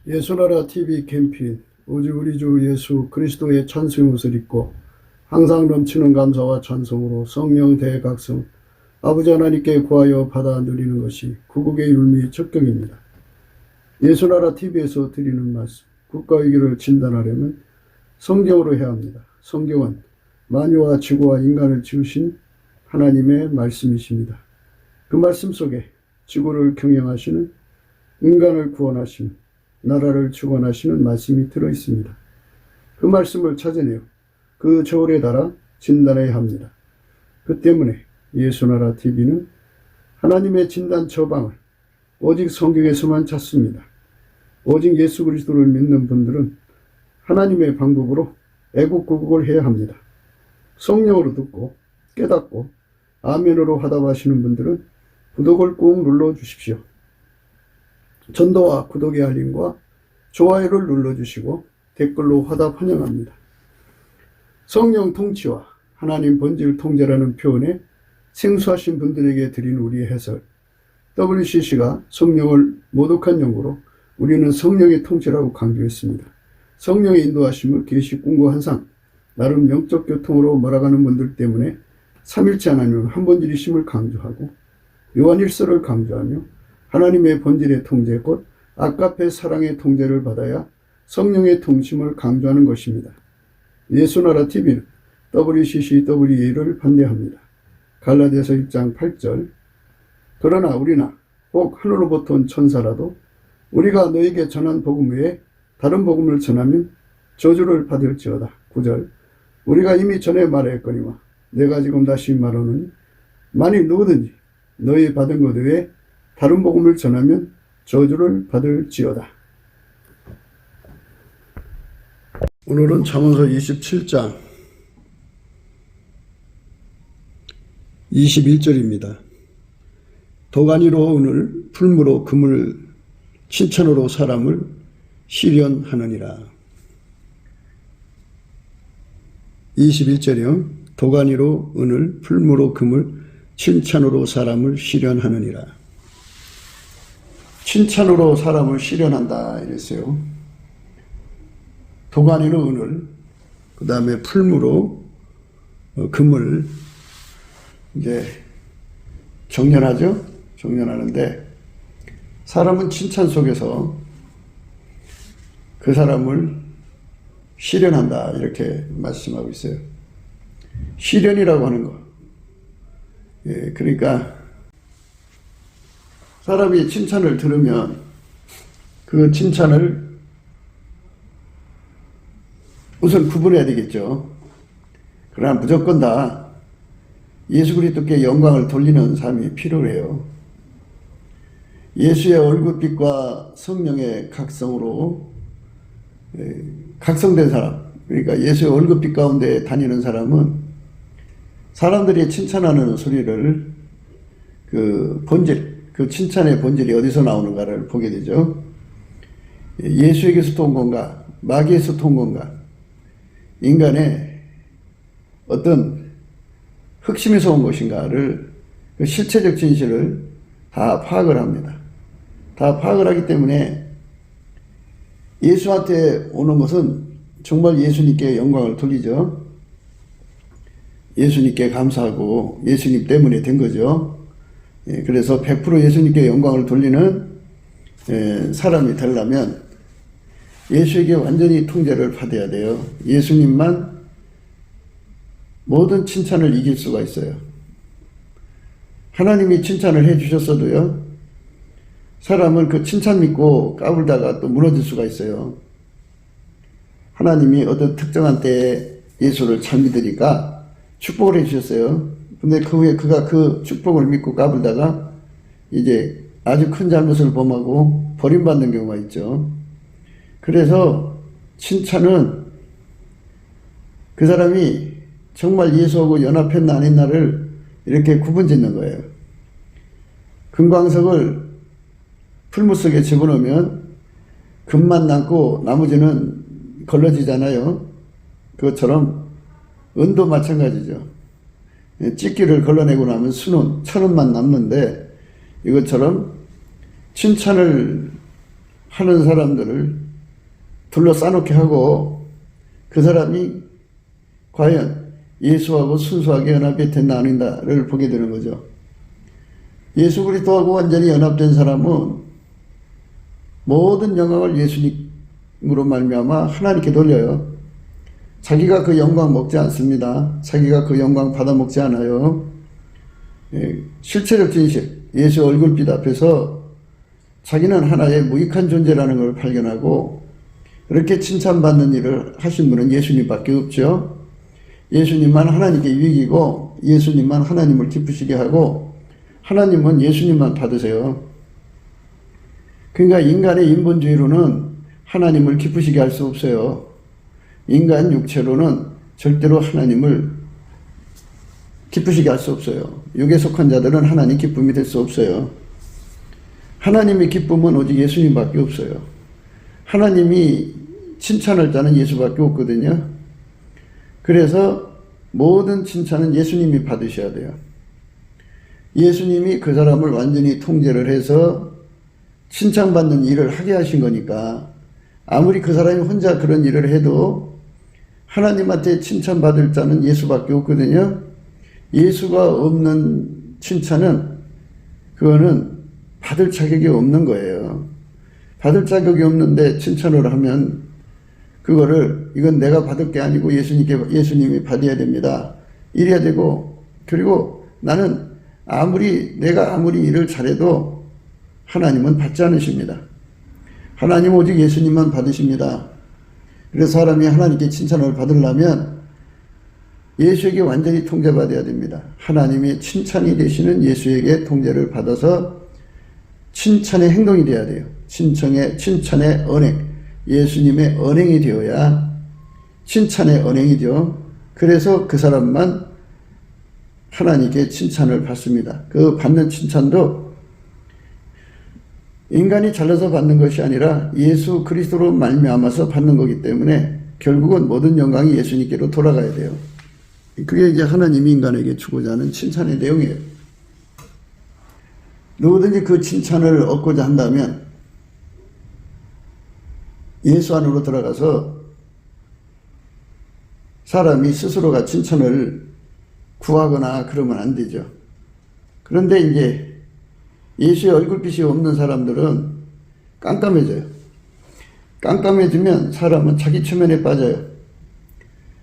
예수나라 TV 캠페인 오직 우리 주 예수 그리스도의 찬송의 옷을 입고 항상 넘치는 감사와 찬송으로 성령 대각성 아버지 하나님께 구하여 받아 누리는 것이 구국의 율미 적경입니다. 예수나라 TV에서 드리는 말씀, 국가위기를 진단하려면 성경으로 해야 합니다. 성경은 만유와 지구와 인간을 지으신 하나님의 말씀이십니다. 그 말씀 속에 지구를 경영하시는, 인간을 구원하시는, 나라를 주관하시는 말씀이 들어있습니다. 그 말씀을 찾아내어 그 저울에 달아 진단해야 합니다. 그 때문에 예수나라 TV는 하나님의 진단 처방을 오직 성경에서만 찾습니다. 오직 예수 그리스도를 믿는 분들은 하나님의 방법으로 애국구국을 해야 합니다. 성령으로 듣고 깨닫고 아멘으로 화답하시는 분들은 구독을 꾹 눌러주십시오. 전도와 구독의 알림과 좋아요를 눌러주시고 댓글로 화답 환영합니다. 성령 통치와 하나님 본질 통제라는 표현에 생소하신 분들에게 드린 우리의 해설, WCC가 성령을 모독한 용어로 우리는 성령의 통치라고 강조했습니다. 성령의 인도하심을 계시 꿈과 환상, 나름 영적 교통으로 몰아가는 분들 때문에 삼일체 하나님은 한 본질이심을 강조하고 요한일서를 강조하며 하나님의 본질의 통제 곧 아가페 사랑의 통제를 받아야 성령의 통심을 강조하는 것입니다. 예수나라 TV는 WCCWA를 반대합니다. 갈라디아서 1장 8절 그러나 우리나 혹 하늘로부터 온 천사라도 우리가 너에게 전한 복음 외에 다른 복음을 전하면 저주를 받을지어다. 9절 우리가 이미 전에 말하였거니와 내가 지금 다시 말하노니 만일 누구든지 너희 받은 것 외에 다른 복음을 전하면 저주를 받을지어다. 오늘은 잠언서 27장 21절입니다. 도가니로 은을, 풀무로 금을, 칭찬으로 사람을 시련하느니라. 21절이요. 도가니로 은을, 풀무로 금을, 칭찬으로 사람을 시련하느니라. 칭찬으로 사람을 시련한다 이랬어요. 도가니로 은을, 그 다음에 풀무로 금을 이제 정련하죠. 정련하는데 사람은 칭찬 속에서 그 사람을 시련한다 이렇게 말씀하고 있어요. 시련이라고 하는 거. 예, 그러니까 사람이 칭찬을 들으면 그 칭찬을 우선 구분해야 되겠죠. 그러나 무조건 다 예수 그리스도께 영광을 돌리는 삶이 필요해요. 예수의 얼굴빛과 성령의 각성으로 각성된 사람, 그러니까 예수의 얼굴빛 가운데 다니는 사람은 사람들이 칭찬하는 소리를 그 본질, 그 칭찬의 본질이 어디서 나오는가를 보게 되죠. 예수에게서 온 건가, 마귀에서 온 건가, 인간의 어떤 흑심에서 온 것인가를 그 실체적 진실을 다 파악을 합니다. 다 파악을 하기 때문에 예수한테 오는 것은 정말 예수님께 영광을 돌리죠. 예수님께 감사하고 예수님 때문에 된 거죠. 그래서 100% 예수님께 영광을 돌리는 사람이 되려면 예수에게 완전히 통제를 받아야 돼요. 예수님만 모든 칭찬을 이길 수가 있어요. 하나님이 칭찬을 해주셨어도요, 사람은 그 칭찬 믿고 까불다가 또 무너질 수가 있어요. 하나님이 어떤 특정한 때에 예수를 잘 믿으니까 축복을 해주셨어요. 근데 그 후에 그가 그 축복을 믿고 까불다가 이제 아주 큰 잘못을 범하고 버림받는 경우가 있죠. 그래서 칭찬은 그 사람이 정말 예수하고 연합했나 안 했나를 이렇게 구분짓는 거예요. 금광석을 풀무 속에 집어넣으면 금만 남고 나머지는 걸러지잖아요. 그것처럼 은도 마찬가지죠. 찌끼를 걸러내고 나면 순원, 천원만 남는데 이것처럼 칭찬을 하는 사람들을 둘러싸놓게 하고 그 사람이 과연 예수하고 순수하게 연합이 됐나 아닌가를 보게 되는 거죠. 예수 그리스도하고 완전히 연합된 사람은 모든 영광을 예수님으로 말미암아 하나님께 돌려요. 자기가 그 영광 먹지 않습니다. 자기가 그 영광 받아 먹지 않아요. 실체적 진실, 예수 얼굴빛 앞에서 자기는 하나의 무익한 존재라는 걸 발견하고 그렇게 칭찬받는 일을 하신 분은 예수님밖에 없죠. 예수님만 하나님께 유익이고 예수님만 하나님을 기쁘시게 하고 하나님은 예수님만 받으세요. 그러니까 인간의 인본주의로는 하나님을 기쁘시게 할 수 없어요. 인간 육체로는 절대로 하나님을 기쁘시게 할 수 없어요. 육에 속한 자들은 하나님 기쁨이 될 수 없어요. 하나님의 기쁨은 오직 예수님밖에 없어요. 하나님이 칭찬할 자는 예수밖에 없거든요. 그래서 모든 칭찬은 예수님이 받으셔야 돼요. 예수님이 그 사람을 완전히 통제를 해서 칭찬받는 일을 하게 하신 거니까 아무리 그 사람이 혼자 그런 일을 해도 하나님한테 칭찬받을 자는 예수밖에 없거든요. 예수가 없는 칭찬은 그거는 받을 자격이 없는 거예요. 받을 자격이 없는데 칭찬을 하면 그거를 이건 내가 받을 게 아니고 예수님이 받아야 됩니다. 이래야 되고 그리고 나는 내가 아무리 일을 잘해도 하나님은 받지 않으십니다. 하나님 오직 예수님만 받으십니다. 그래서 사람이 하나님께 칭찬을 받으려면 예수에게 완전히 통제받아야 됩니다. 하나님의 칭찬이 되시는 예수에게 통제를 받아서 칭찬의 행동이 되어야 돼요. 칭찬의 언행, 예수님의 언행이 되어야 칭찬의 언행이죠. 그래서 그 사람만 하나님께 칭찬을 받습니다. 그 받는 칭찬도 인간이 잘나서 받는 것이 아니라 예수 그리스도로 말미암아서 받는 거기 때문에 결국은 모든 영광이 예수님께로 돌아가야 돼요. 그게 이제 하나님이 인간에게 주고자 하는 칭찬의 내용이에요. 누구든지 그 칭찬을 얻고자 한다면 예수 안으로 들어가서 사람이 스스로가 칭찬을 구하거나 그러면 안 되죠. 그런데 이제 예수의 얼굴빛이 없는 사람들은 깜깜해져요. 깜깜해지면 사람은 자기 체면에 빠져요.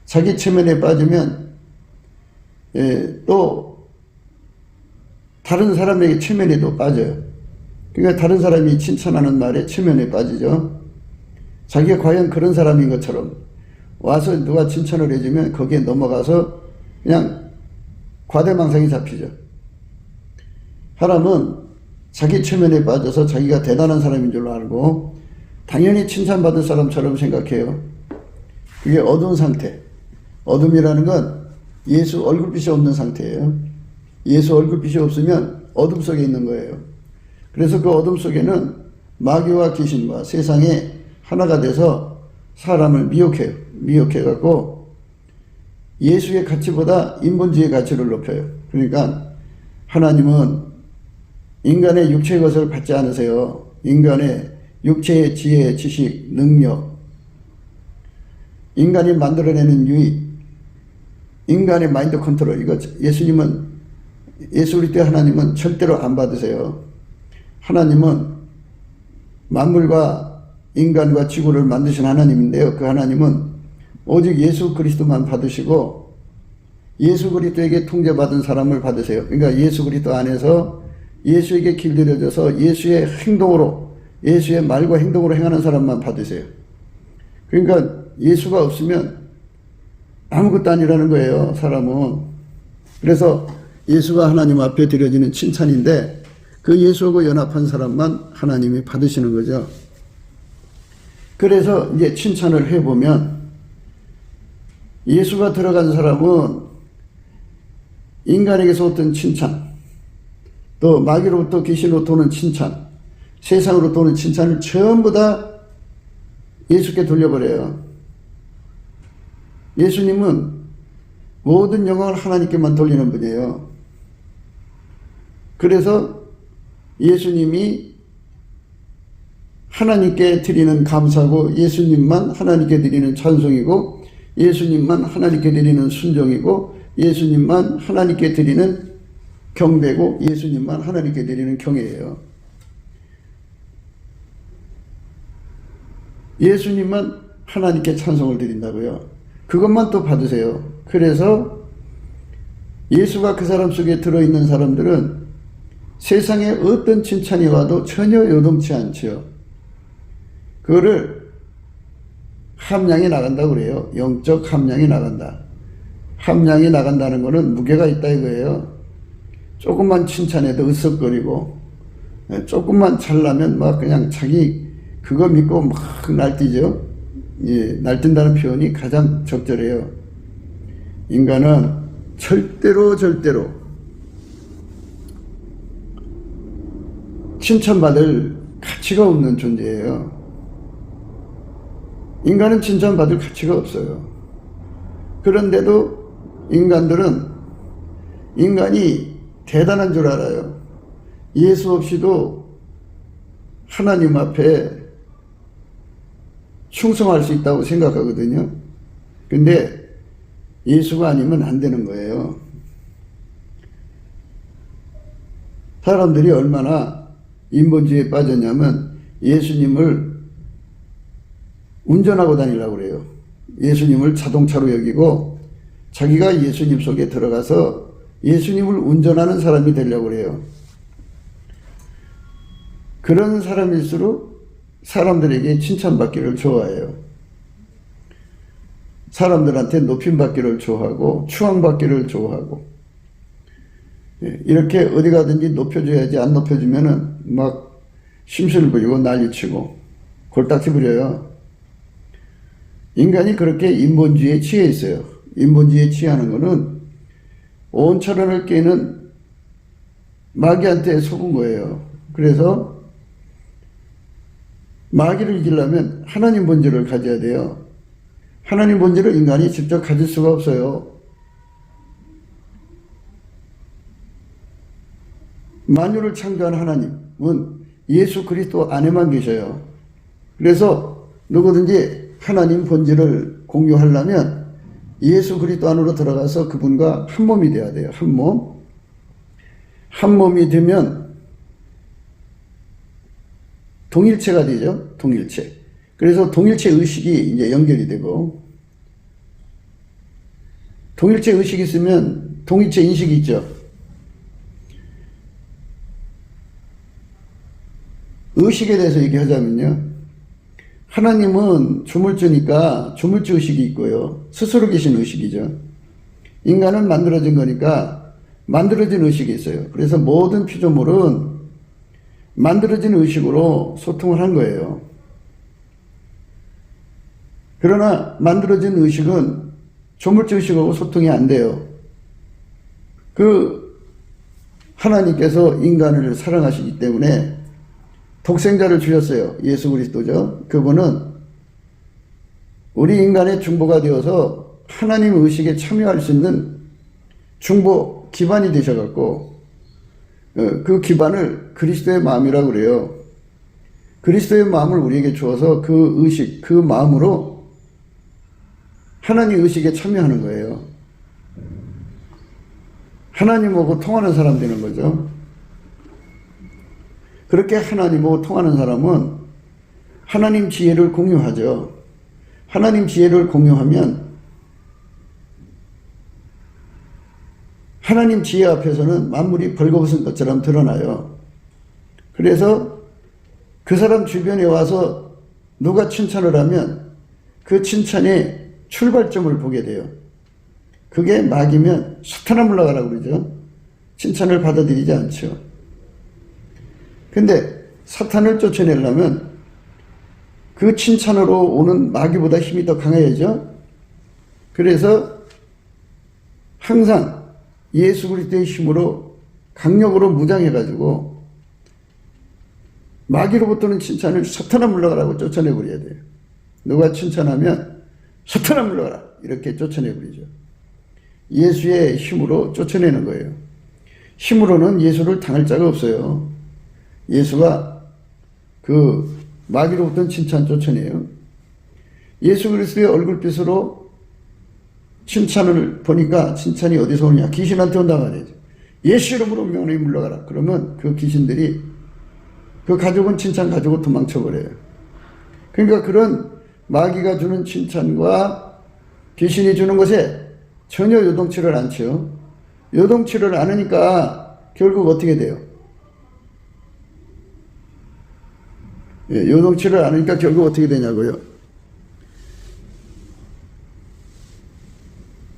자기 체면에 빠지면 또 다른 사람에게 체면에도 빠져요. 그러니까 다른 사람이 칭찬하는 말에 체면에 빠지죠. 자기가 과연 그런 사람인 것처럼 와서 누가 칭찬을 해주면 거기에 넘어가서 그냥 과대망상이 잡히죠. 사람은 자기 체면에 빠져서 자기가 대단한 사람인 줄 알고 당연히 칭찬받을 사람처럼 생각해요. 그게 어두운 상태. 어둠이라는 건 예수 얼굴빛이 없는 상태예요. 예수 얼굴빛이 없으면 어둠 속에 있는 거예요. 그래서 그 어둠 속에는 마귀와 귀신과 세상에 하나가 돼서 사람을 미혹해요. 미혹해갖고 예수의 가치보다 인본주의의 가치를 높여요. 그러니까 하나님은 인간의 육체의 것을 받지 않으세요. 인간의 육체의 지혜, 지식, 능력, 인간이 만들어내는 유익, 인간의 마인드 컨트롤, 이거 예수 그리스도 하나님은 절대로 안 받으세요. 하나님은 만물과 인간과 지구를 만드신 하나님인데요. 그 하나님은 오직 예수 그리스도만 받으시고 예수 그리스도에게 통제받은 사람을 받으세요. 그러니까 예수 그리스도 안에서 예수에게 길들여져서 예수의 행동으로, 예수의 말과 행동으로 행하는 사람만 받으세요. 그러니까 예수가 없으면 아무것도 아니라는 거예요, 사람은. 그래서 예수가 하나님 앞에 드려지는 칭찬인데 그 예수하고 연합한 사람만 하나님이 받으시는 거죠. 그래서 이제 칭찬을 해보면 예수가 들어간 사람은 인간에게서 어떤 칭찬, 또 마귀로부터 귀신으로부터 오는 칭찬, 세상으로부터 오는 칭찬을 전부 다 예수께 돌려버려요. 예수님은 모든 영광을 하나님께만 돌리는 분이에요. 그래서 예수님이 하나님께 드리는 감사고 예수님만 하나님께 드리는 찬송이고 예수님만 하나님께 드리는 순종이고 예수님만 하나님께 드리는 경배고 예수님만 하나님께 드리는 경외예요. 예수님만 하나님께 찬송을 드린다고요. 그것만 또 받으세요. 그래서 예수가 그 사람 속에 들어있는 사람들은 세상에 어떤 칭찬이 와도 전혀 요동치 않죠. 그거를 함량이 나간다고 그래요. 영적 함량이 나간다. 함량이 나간다는 것은 무게가 있다 이거예요. 조금만 칭찬해도 으쓱거리고 조금만 잘나면 막 그냥 자기 그거 믿고 막 날뛰죠. 예, 날뛴다는 표현이 가장 적절해요. 인간은 절대로 칭찬받을 가치가 없는 존재예요. 인간은 칭찬받을 가치가 없어요. 그런데도 인간이 대단한 줄 알아요. 예수 없이도 하나님 앞에 충성할 수 있다고 생각하거든요. 근데 예수가 아니면 안 되는 거예요. 사람들이 얼마나 인본주의에 빠졌냐면 예수님을 운전하고 다니려고 그래요. 예수님을 자동차로 여기고 자기가 예수님 속에 들어가서 예수님을 운전하는 사람이 되려고 그래요. 그런 사람일수록 사람들에게 칭찬받기를 좋아해요. 사람들한테 높임받기를 좋아하고 추앙받기를 좋아하고 이렇게 어디 가든지 높여줘야지 안 높여주면은 막 심술 부리고 난리치고 골딱지 부려요. 인간이 그렇게 인본주의에 취해 있어요. 인본주의에 취하는 거는 온 천하를 깨는 마귀한테 속은 거예요. 그래서 마귀를 이기려면 하나님 본질을 가져야 돼요. 하나님 본질을 인간이 직접 가질 수가 없어요. 만유를 창조한 하나님은 예수 그리스도 안에만 계셔요. 그래서 누구든지 하나님 본질을 공유하려면 예수 그리스도 안으로 들어가서 그분과 한 몸이 돼야 돼요. 한 몸. 한 몸이 되면 동일체가 되죠. 동일체. 그래서 동일체 의식이 이제 연결이 되고 동일체 의식이 있으면 동일체 인식이 있죠. 의식에 대해서 얘기하자면요. 하나님은 주물주니까 주물주 의식이 있고요. 스스로 계신 의식이죠. 인간은 만들어진 거니까 만들어진 의식이 있어요. 그래서 모든 피조물은 만들어진 의식으로 소통을 한 거예요. 그러나 만들어진 의식은 조물주 의식하고 소통이 안 돼요. 하나님께서 인간을 사랑하시기 때문에 독생자를 주셨어요. 예수 그리스도죠. 그분은 우리 인간의 중보가 되어서 하나님 의식에 참여할 수 있는 중보 기반이 되셔갖고 그 기반을 그리스도의 마음이라고 그래요. 그리스도의 마음을 우리에게 주어서 그 의식, 그 마음으로 하나님 의식에 참여하는 거예요. 하나님하고 통하는 사람 되는 거죠. 그렇게 하나님하고 통하는 사람은 하나님 지혜를 공유하죠. 하나님 지혜를 공유하면 하나님 지혜 앞에서는 만물이 벌거벗은 것처럼 드러나요. 그래서 그 사람 주변에 와서 누가 칭찬을 하면 그 칭찬의 출발점을 보게 돼요. 그게 막이면 사탄아 물러가라고 그러죠. 칭찬을 받아들이지 않죠. 근데 사탄을 쫓아내려면 그 칭찬으로 오는 마귀보다 힘이 더 강해야죠. 그래서 항상 예수 그리스도의 힘으로 강력으로 무장해가지고 마귀로부터는 칭찬을 사탄아 물러가라고 쫓아내버려야 돼요. 누가 칭찬하면 사탄아 물러가라 이렇게 쫓아내버리죠. 예수의 힘으로 쫓아내는 거예요. 힘으로는 예수를 당할 자가 없어요. 예수가 마귀로부터는 칭찬 쫓아내요. 예수 그리스도의 얼굴빛으로 칭찬을 보니까 칭찬이 어디서 오느냐? 귀신한테 온단 말이죠. 예수 이름으로 명령이 물러가라. 그러면 그 귀신들이 그 가족은 칭찬 가지고 도망쳐버려요. 그러니까 그런 마귀가 주는 칭찬과 귀신이 주는 것에 전혀 요동치를 않죠. 요동치를 않으니까 결국 어떻게 돼요? 요동치를 않으니까 결국 어떻게 되냐고요?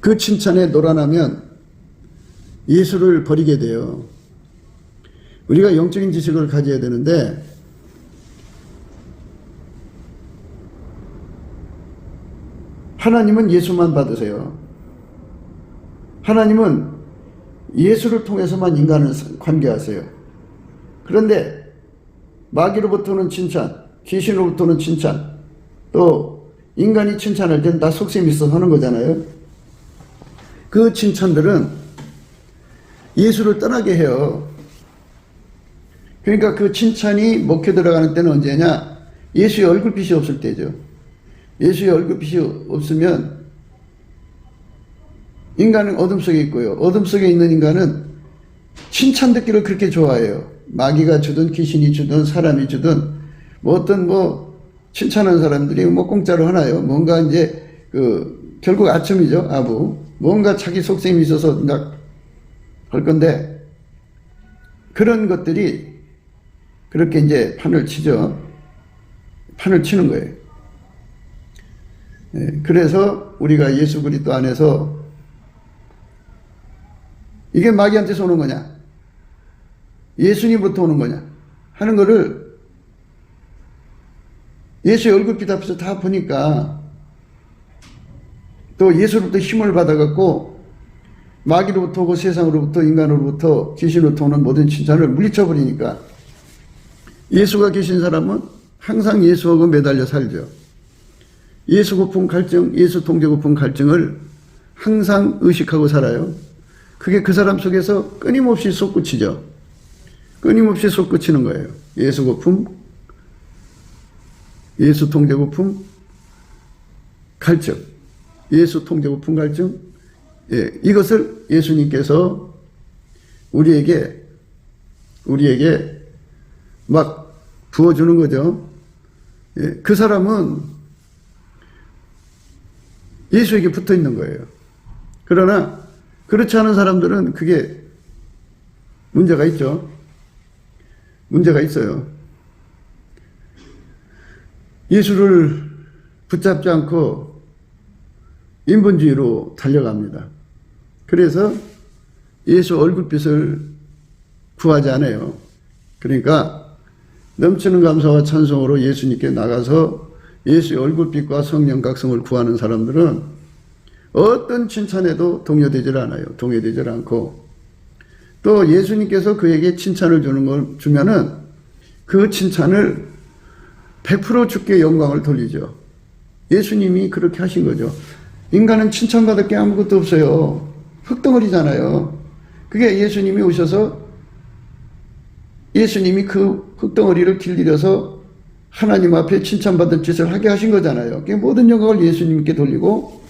그 칭찬에 놀아나면 예수를 버리게 돼요. 우리가 영적인 지식을 가져야 되는데 하나님은 예수만 받으세요. 하나님은 예수를 통해서만 인간을 관계하세요. 그런데 마귀로부터는 칭찬, 귀신으로부터는 칭찬, 또 인간이 칭찬할 때는 다 속셈이 있어서 하는 거잖아요. 그 칭찬들은 예수를 떠나게 해요. 그러니까 그 칭찬이 먹혀 들어가는 때는 언제냐? 예수의 얼굴빛이 없을 때죠. 예수의 얼굴빛이 없으면 인간은 어둠 속에 있고요. 어둠 속에 있는 인간은 칭찬 듣기를 그렇게 좋아해요. 마귀가 주든 귀신이 주든 사람이 주든 뭐 어떤 칭찬하는 사람들이 공짜로 하나요? 뭔가 이제 결국 아첨이죠. 아부. 뭔가 자기 속셈이 있어서 할 건데 그런 것들이 그렇게 이제 판을 치죠. 판을 치는 거예요. 그래서 우리가 예수 그리스도 안에서 이게 마귀한테서 오는 거냐? 예수님부터 오는 거냐? 하는 거를 예수의 얼굴빛 앞에서 다 보니까 또 예수로부터 힘을 받아갖고 마귀로부터 오고 세상으로부터 인간으로부터 귀신으로부터 오는 모든 칭찬을 물리쳐버리니까 예수가 계신 사람은 항상 예수하고 매달려 살죠. 예수 고품 갈증, 예수 통제 고품 갈증을 항상 의식하고 살아요. 그게 그 사람 속에서 끊임없이 솟구치죠. 끊임없이 솟구치는 거예요. 예수 고품, 예수 통제 고품, 갈증, 예수 통제 고품 갈증. 이것을 예수님께서 우리에게 막 부어주는 거죠. 그 사람은 예수에게 붙어 있는 거예요. 그러나 그렇지 않은 사람들은 그게 문제가 있죠. 문제가 있어요. 예수를 붙잡지 않고 인본주의로 달려갑니다. 그래서 예수 얼굴빛을 구하지 않아요. 그러니까 넘치는 감사와 찬송으로 예수님께 나가서 예수의 얼굴빛과 성령 각성을 구하는 사람들은 어떤 칭찬에도 동요되질 않아요. 동요되질 않고 또 예수님께서 그에게 칭찬을 주면은 그 칭찬을 100% 주께 영광을 돌리죠. 예수님이 그렇게 하신 거죠. 인간은 칭찬받을 게 아무것도 없어요. 흙덩어리잖아요. 그게 예수님이 오셔서 예수님이 그 흙덩어리를 길들여서 하나님 앞에 칭찬받은 짓을 하게 하신 거잖아요. 그게 모든 영광을 예수님께 돌리고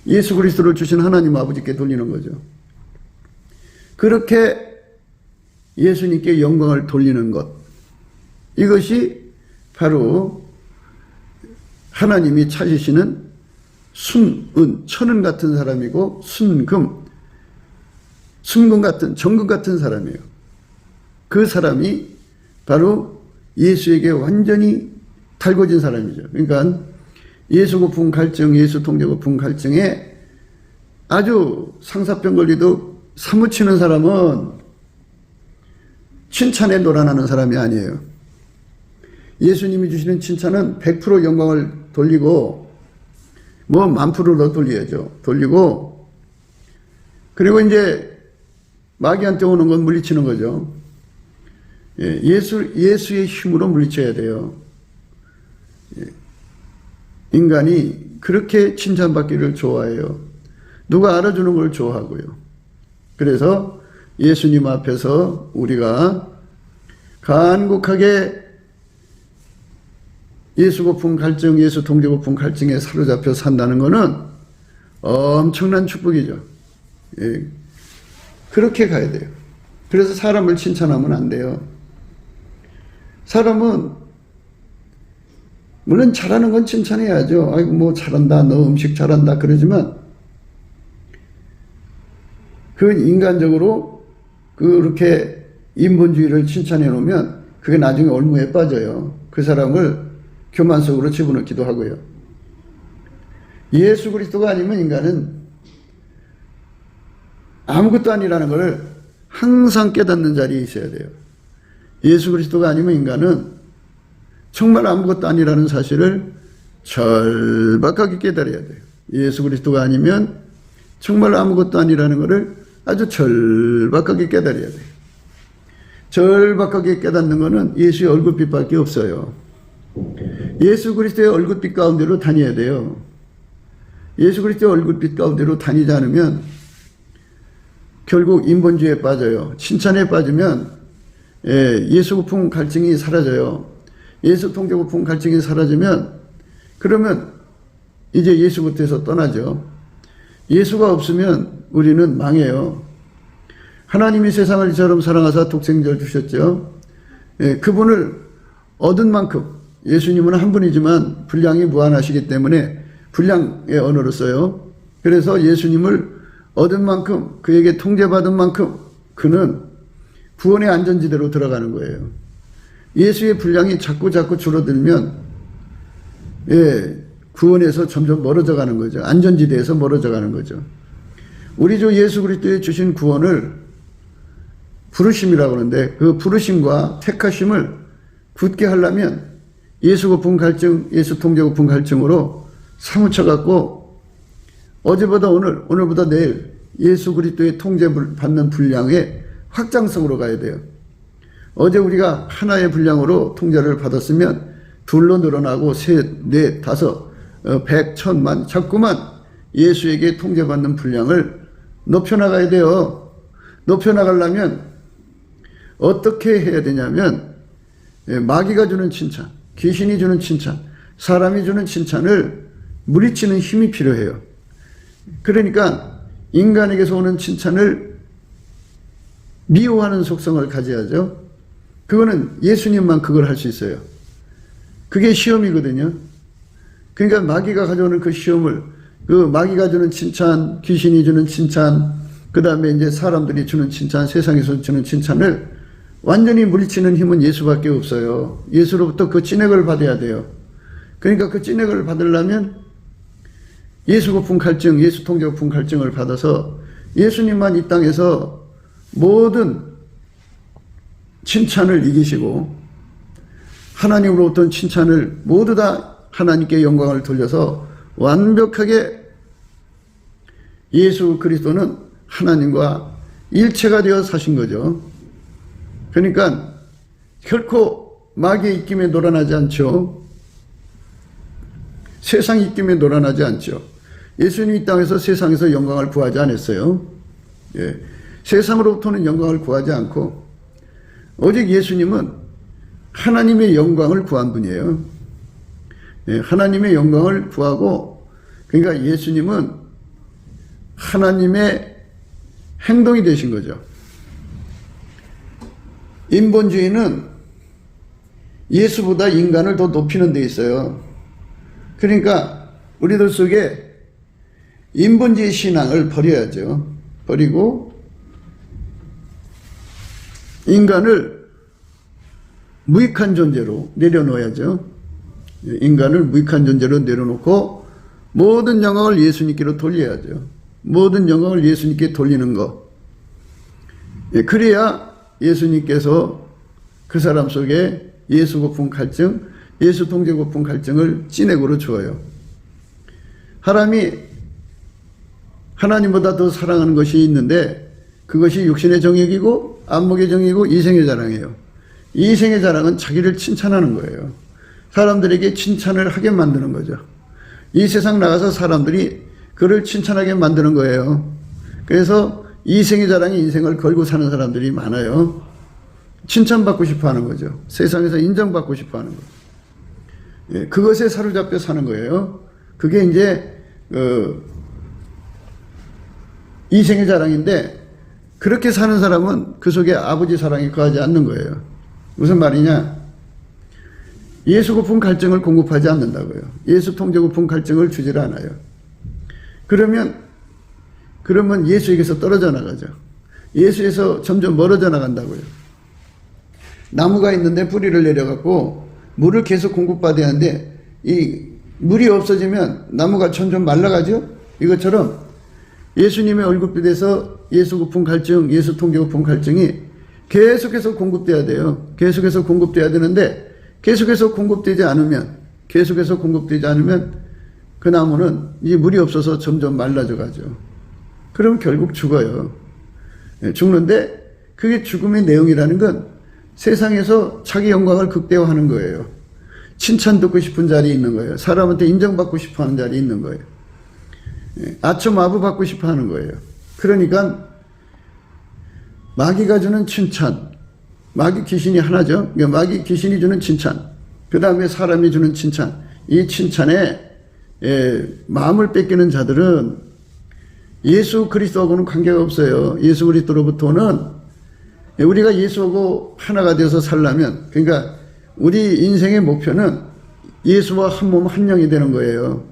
예수 그리스도를 주신 하나님 아버지께 돌리는 거죠. 그렇게 예수님께 영광을 돌리는 것, 이것이 바로 하나님이 찾으시는 순은, 천은 같은 사람이고 순금 같은, 정금 같은 사람이에요. 그 사람이 바로 예수에게 완전히 달궈진 사람이죠. 그러니까 예수 고품 갈증, 예수 통제 고품 갈증에 아주 상사병 걸리도 사무치는 사람은 칭찬에 놀아나는 사람이 아니에요. 예수님이 주시는 칭찬은 100% 영광을 돌리고 10,000%로 돌려야죠. 돌리고 그리고 이제 마귀한테 오는 건 물리치는 거죠. 예수의 힘으로 물리쳐야 돼요. 인간이 그렇게 칭찬받기를 좋아해요. 누가 알아주는 걸 좋아하고요. 그래서 예수님 앞에서 우리가 간곡하게 예수 고품 갈증, 예수 통제 고품 갈증에 사로잡혀 산다는 것은 엄청난 축복이죠. 예. 그렇게 가야 돼요. 그래서 사람을 칭찬하면 안 돼요. 사람은 물론 잘하는 건 칭찬해야죠. 아이고 뭐 잘한다, 너 음식 잘한다 그러지만 그 인간적으로 그렇게 인본주의를 칭찬해 놓으면 그게 나중에 올무에 빠져요. 그 사람을 교만 속으로 집어넣기도 하고요. 예수 그리스도가 아니면 인간은 아무것도 아니라는 것을 항상 깨닫는 자리에 있어야 돼요. 예수 그리스도가 아니면 인간은 정말 아무것도 아니라는 사실을 절박하게 깨달아야 돼요. 예수 그리스도가 아니면 정말 아무것도 아니라는 것을 아주 절박하게 깨달아야 돼요. 절박하게 깨닫는 것은 예수의 얼굴빛밖에 없어요. 예수 그리스도의 얼굴빛 가운데로 다녀야 돼요. 예수 그리스도의 얼굴빛 가운데로 다니지 않으면 결국 인본주의에 빠져요. 칭찬에 빠지면 예수 고품 갈증이 사라져요. 예수 통제 고품 갈증이 사라지면 그러면 이제 예수부터해서 떠나죠. 예수가 없으면 우리는 망해요. 하나님이 세상을 이처럼 사랑하사 독생자를 주셨죠. 그분을 얻은 만큼, 예수님은 한 분이지만 분량이 무한하시기 때문에 분량의 언어로 써요. 그래서 예수님을 얻은 만큼, 그에게 통제받은 만큼 그는 구원의 안전지대로 들어가는 거예요. 예수의 분량이 자꾸 줄어들면 구원에서 점점 멀어져 가는 거죠. 안전지대에서 멀어져 가는 거죠. 우리 주 예수 그리스도에 주신 구원을 부르심이라고 하는데 그 부르심과 택하심을 굳게 하려면 예수 고품 갈증, 예수 통제 고품 갈증으로 사무쳐 갖고 어제보다 오늘, 오늘보다 내일 예수 그리스도의 통제를 받는 분량의 확장성으로 가야 돼요. 어제 우리가 하나의 분량으로 통제를 받았으면 둘로 늘어나고 셋, 넷, 다섯, 100, 1000만 자꾸만 예수에게 통제받는 분량을 높여나가야 돼요. 높여나가려면 어떻게 해야 되냐면 마귀가 주는 칭찬, 귀신이 주는 칭찬, 사람이 주는 칭찬을 물리치는 힘이 필요해요. 그러니까 인간에게서 오는 칭찬을 미워하는 속성을 가져야죠. 그거는 예수님만 그걸 할 수 있어요. 그게 시험이거든요. 그러니까 마귀가 가져오는 그 시험을, 그 마귀가 주는 칭찬, 귀신이 주는 칭찬, 그 다음에 이제 사람들이 주는 칭찬, 세상에서 주는 칭찬을 완전히 물리치는 힘은 예수밖에 없어요. 예수로부터 그 찐액을 받아야 돼요. 그러니까 그 찐액을 받으려면 예수 고품 갈증, 예수 통제 고품 갈증을 받아서 예수님만 이 땅에서 모든 칭찬을 이기시고 하나님으로부터 칭찬을 모두 다 하나님께 영광을 돌려서 완벽하게 예수 그리스도는 하나님과 일체가 되어 사신 거죠. 그러니까 결코 마귀의 입김에 놀아나지 않죠. 세상 입김에 놀아나지 않죠. 예수님이 이 땅에서 세상에서 영광을 구하지 않았어요. 세상으로부터는 영광을 구하지 않고 오직 예수님은 하나님의 영광을 구한 분이에요. 하나님의 영광을 구하고, 그러니까 예수님은 하나님의 행동이 되신 거죠. 인본주의는 예수보다 인간을 더 높이는 데 있어요. 그러니까 우리들 속에 인본주의 신앙을 버려야죠. 버리고 인간을 무익한 존재로 내려놓아야죠. 인간을 무익한 존재로 내려놓고 모든 영광을 예수님께로 돌려야죠. 모든 영광을 예수님께 돌리는 것. 그래야 예수님께서 그 사람 속에 예수 고품 갈증, 예수 통제 고품 갈증을 찐액으로 주어요. 사람이 하나님보다 더 사랑하는 것이 있는데 그것이 육신의 정욕이고 안목의 정욕이고 이생의 자랑이에요. 이생의 자랑은 자기를 칭찬하는 거예요. 사람들에게 칭찬을 하게 만드는 거죠. 이 세상 나가서 사람들이 그를 칭찬하게 만드는 거예요. 그래서 이생의 자랑에 인생을 걸고 사는 사람들이 많아요. 칭찬받고 싶어 하는 거죠. 세상에서 인정받고 싶어 하는 거죠. 예, 그것에 사로잡혀 사는 거예요. 그게 이제 이생의 자랑인데, 그렇게 사는 사람은 그 속에 아버지 사랑이 거하지 않는 거예요. 무슨 말이냐? 예수 고품 갈증을 공급하지 않는다고요. 예수 통제 고품 갈증을 주질 않아요. 그러면 예수에게서 떨어져 나가죠. 예수에서 점점 멀어져 나간다고요. 나무가 있는데 뿌리를 내려갖고 물을 계속 공급받아야 하는데, 이 물이 없어지면 나무가 점점 말라가죠. 이것처럼 예수님의 얼굴빛에서 예수 고품 갈증, 예수 통제 고품 갈증이 계속해서 공급돼야 돼요. 계속해서 공급돼야 되는데, 계속해서 공급되지 않으면 그 나무는 이 물이 없어서 점점 말라져 가죠. 그럼 결국 죽어요. 죽는데, 그게 죽음의 내용이라는 건 세상에서 자기 영광을 극대화하는 거예요. 칭찬 듣고 싶은 자리에 있는 거예요. 사람한테 인정받고 싶어 하는 자리에 있는 거예요. 아첨아부 받고 싶어 하는 거예요. 그러니까 마귀가 주는 칭찬, 마귀 귀신이 하나죠. 마귀 귀신이 주는 칭찬, 그 다음에 사람이 주는 칭찬, 이 칭찬에 마음을 뺏기는 자들은 예수 그리스도하고는 관계가 없어요. 예수 그리스도로부터는 우리가 예수하고 하나가 되어서 살려면, 그러니까 우리 인생의 목표는 예수와 한 몸 한 영이 되는 거예요.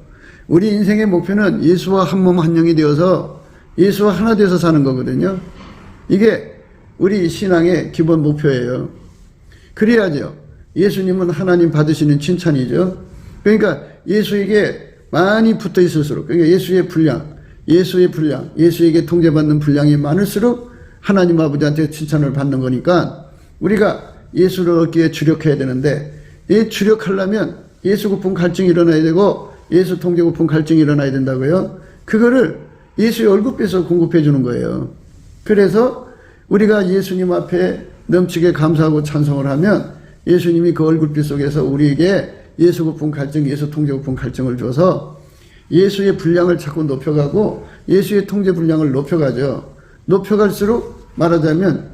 우리 인생의 목표는 예수와 한 몸 한 영이 되어서 예수와 하나 되어서 사는 거거든요. 이게 우리 신앙의 기본 목표예요. 그래야죠. 예수님은 하나님 받으시는 칭찬이죠. 그러니까 예수에게 많이 붙어 있을수록, 그러니까 예수의 분량, 예수에게 통제받는 분량이 많을수록 하나님 아버지한테 칭찬을 받는 거니까, 우리가 예수를 얻기에 주력해야 되는데, 이 주력하려면 예수 고품 갈증이 일어나야 되고 예수 통제 고품 갈증이 일어나야 된다고요. 그거를 예수의 얼굴빛에서 공급해 주는 거예요. 그래서 우리가 예수님 앞에 넘치게 감사하고 찬송을 하면 예수님이 그 얼굴빛 속에서 우리에게 예수 고품 갈증, 예수 통제 고품 갈증을 줘서 예수의 분량을 자꾸 높여가고 예수의 통제 분량을 높여가죠. 높여갈수록 말하자면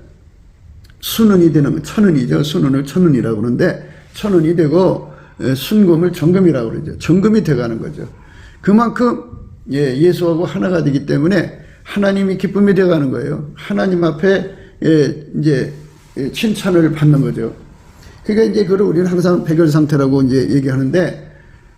순은이 되는, 천은이죠. 순은을 천은이라고 그러는데, 천은이 되고 순금을 정금이라고 그러죠. 정금이 돼가는 거죠. 그만큼 예수하고 하나가 되기 때문에 하나님이 기쁨이 되어가는 거예요. 하나님 앞에 이제 칭찬을 받는 거죠. 그러니까 이제 그걸 우리는 항상 백열 상태라고 이제 얘기하는데,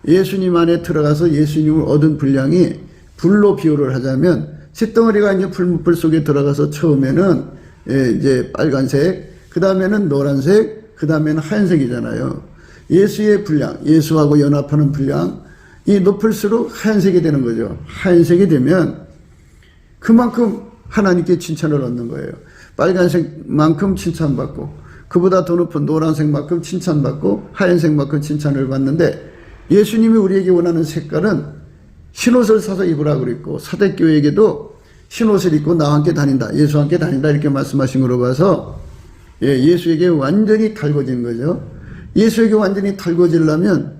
예수님 안에 들어가서 예수님을 얻은 분량이 불로 비유를 하자면, 쇳덩어리가 이제 불 속에 들어가서 처음에는 이제 빨간색, 그 다음에는 노란색, 그 다음에는 하얀색이잖아요. 예수의 분량, 예수하고 연합하는 분량, 이 높을수록 하얀색이 되는 거죠. 하얀색이 되면 그만큼 하나님께 칭찬을 얻는 거예요. 빨간색만큼 칭찬받고, 그보다 더 높은 노란색만큼 칭찬받고, 하얀색만큼 칭찬을 받는데, 예수님이 우리에게 원하는 색깔은 흰옷을 사서 입으라고 그랬고, 사대교회에게도 흰옷을 입고 나와 함께 다닌다, 예수와 함께 다닌다, 이렇게 말씀하신 걸로 봐서 예수에게 완전히 달궈진 거죠. 예수에게 완전히 달궈지려면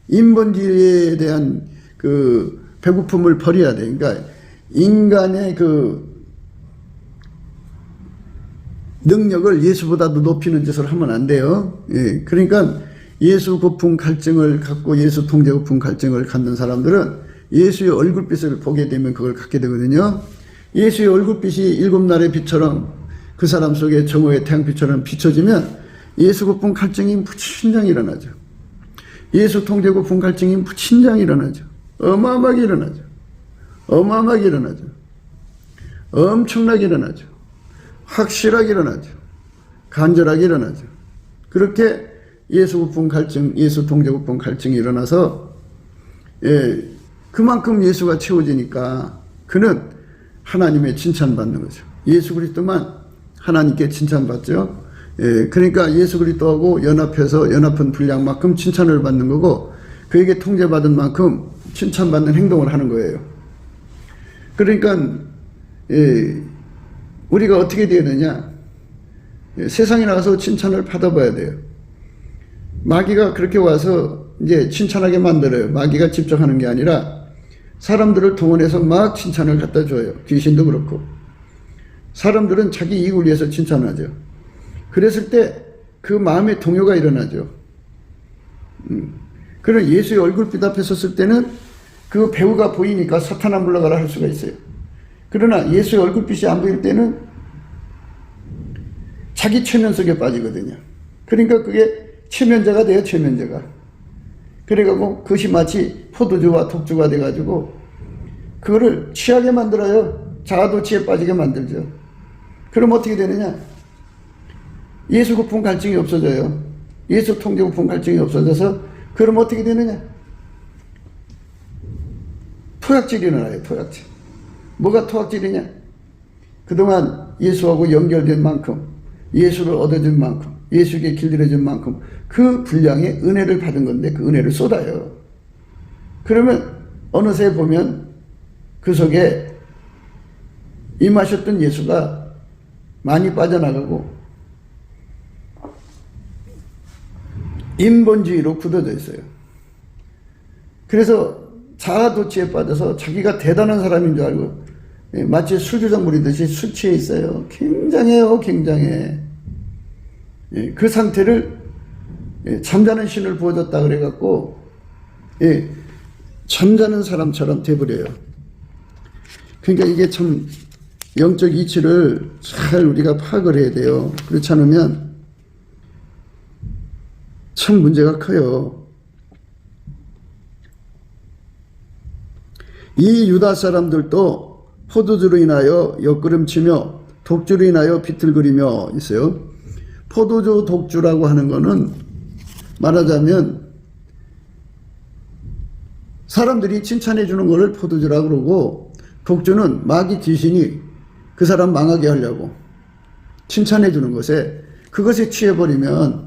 인본주의에 대한 그 배고픔을 버려야 돼. 그러니까 인간의 그 능력을 예수보다도 높이는 짓을 하면 안 돼요. 그러니까 예수 고품 갈증을 갖고 예수 통제 고품 갈증을 갖는 사람들은 예수의 얼굴빛을 보게 되면 그걸 갖게 되거든요. 예수의 얼굴빛이 일곱 날의 빛처럼 그 사람 속에 정오의 태양빛처럼 비춰지면 예수 고품 갈증이 무친장 일어나죠. 예수 통제 고품 갈증이 무친장 일어나죠. 어마어마하게 일어나죠. 어마어마하게 일어나죠. 엄청나게 일어나죠. 확실하게 일어나죠. 간절하게 일어나죠. 그렇게 예수 고품 갈증, 예수 통제 고품 갈증이 일어나서 그만큼 예수가 채워지니까 그는 하나님의 칭찬받는 거죠. 예수 그리스도만 하나님께 칭찬받죠. 그러니까 예수 그리스도하고 연합해서 연합한 분량만큼 칭찬을 받는 거고, 그에게 통제받은 만큼 칭찬받는 행동을 하는 거예요. 그러니까 우리가 어떻게 돼야 되냐? 세상에 나가서 칭찬을 받아봐야 돼요. 마귀가 그렇게 와서 이제 칭찬하게 만들어요. 마귀가 직접 하는 게 아니라 사람들을 동원해서 막 칭찬을 갖다 줘요. 귀신도 그렇고. 사람들은 자기 이익을 위해서 칭찬하죠. 그랬을 때 그 마음의 동요가 일어나죠. 그런 예수의 얼굴빛 앞에 섰을 때는 그 배우가 보이니까 사탄아 물러가라 할 수가 있어요. 그러나 예수의 얼굴빛이 안 보일 때는 자기 최면 속에 빠지거든요. 그러니까 그게 최면자가 돼요, 최면자가. 그래가지고 그것이 마치 포도주와 독주가 돼가지고 그거를 취하게 만들어요. 자아도취에 빠지게 만들죠. 그럼 어떻게 되느냐? 예수 고품 갈증이 없어져요. 예수 통제 고품 갈증이 없어져서 그럼 어떻게 되느냐? 토약질이 일어나요, 토약질. 뭐가 토약질이냐? 그동안 예수하고 연결된 만큼, 예수를 얻어준 만큼, 예수에게 길들여준 만큼 그 분량의 은혜를 받은 건데 그 은혜를 쏟아요. 그러면 어느새 보면 그 속에 임하셨던 예수가 많이 빠져나가고 인본주의로 굳어져 있어요. 그래서 자아도취에 빠져서 자기가 대단한 사람인 줄 알고 마치 술주정 부리듯이 술 취해 있어요. 굉장해요, 굉장해. 그 상태를 잠자는 신을 부어줬다 그래갖고 잠자는 사람처럼 돼버려요. 그러니까 이게 참 영적 이치를 잘 우리가 파악을 해야 돼요. 그렇지 않으면 참 문제가 커요. 이 유다 사람들도 포도주로 인하여 옆구름치며 독주로 인하여 비틀거리며 있어요. 포도주 독주라고 하는 거는 말하자면 사람들이 칭찬해 주는 거를 포도주라고 그러고, 독주는 마귀 귀신이 그 사람 망하게 하려고 칭찬해 주는 것에, 그것에 취해버리면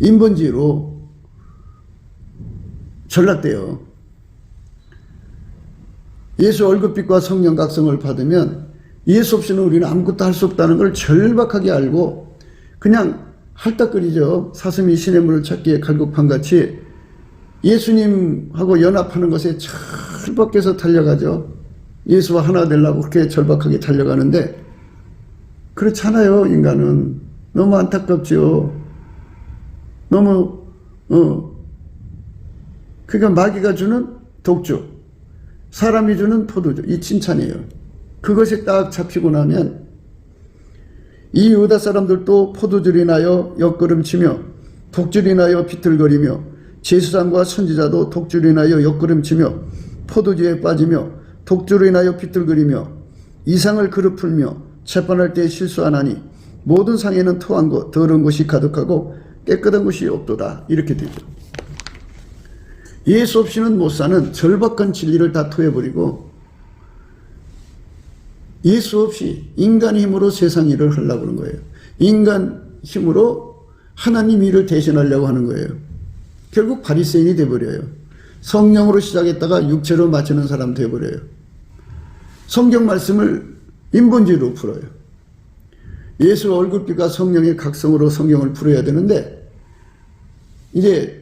인본주의로 전락돼요. 예수 얼굴빛과 성령 각성을 받으면 예수 없이는 우리는 아무것도 할 수 없다는 걸 절박하게 알고 그냥 할딱거리죠. 사슴이 시냇물을 찾기에 갈급한같이 예수님하고 연합하는 것에 절박해서 달려가죠. 예수와 하나 되려고 그렇게 절박하게 달려가는데 그렇잖아요. 인간은 너무 안타깝죠. 너무 그러니까 마귀가 주는 독주, 사람이 주는 포도주, 이 칭찬이에요. 그것이 딱 잡히고 나면 이 유다 사람들도 포도주로 인하여 옆구름치며 독주로 인하여 비틀거리며 제사장과 선지자도 독주로 인하여 옆구름치며 포도주에 빠지며 독주로 인하여 비틀거리며 이상을 그릇 풀며 재판할 때 실수하나니 모든 상에는 토한 것 더러운 것이 가득하고 깨끗한 것이 없도다. 이렇게 되죠. 예수 없이는 못 사는 절박한 진리를 다 토해버리고 예수 없이 인간 힘으로 세상 일을 하려고 하는 거예요. 인간 힘으로 하나님 일을 대신하려고 하는 거예요. 결국 바리새인이 돼버려요. 성령으로 시작했다가 육체로 마치는 사람 돼버려요. 성경 말씀을 인본주의로 풀어요. 예수 얼굴빛과 성령의 각성으로 성경을 풀어야 되는데 이제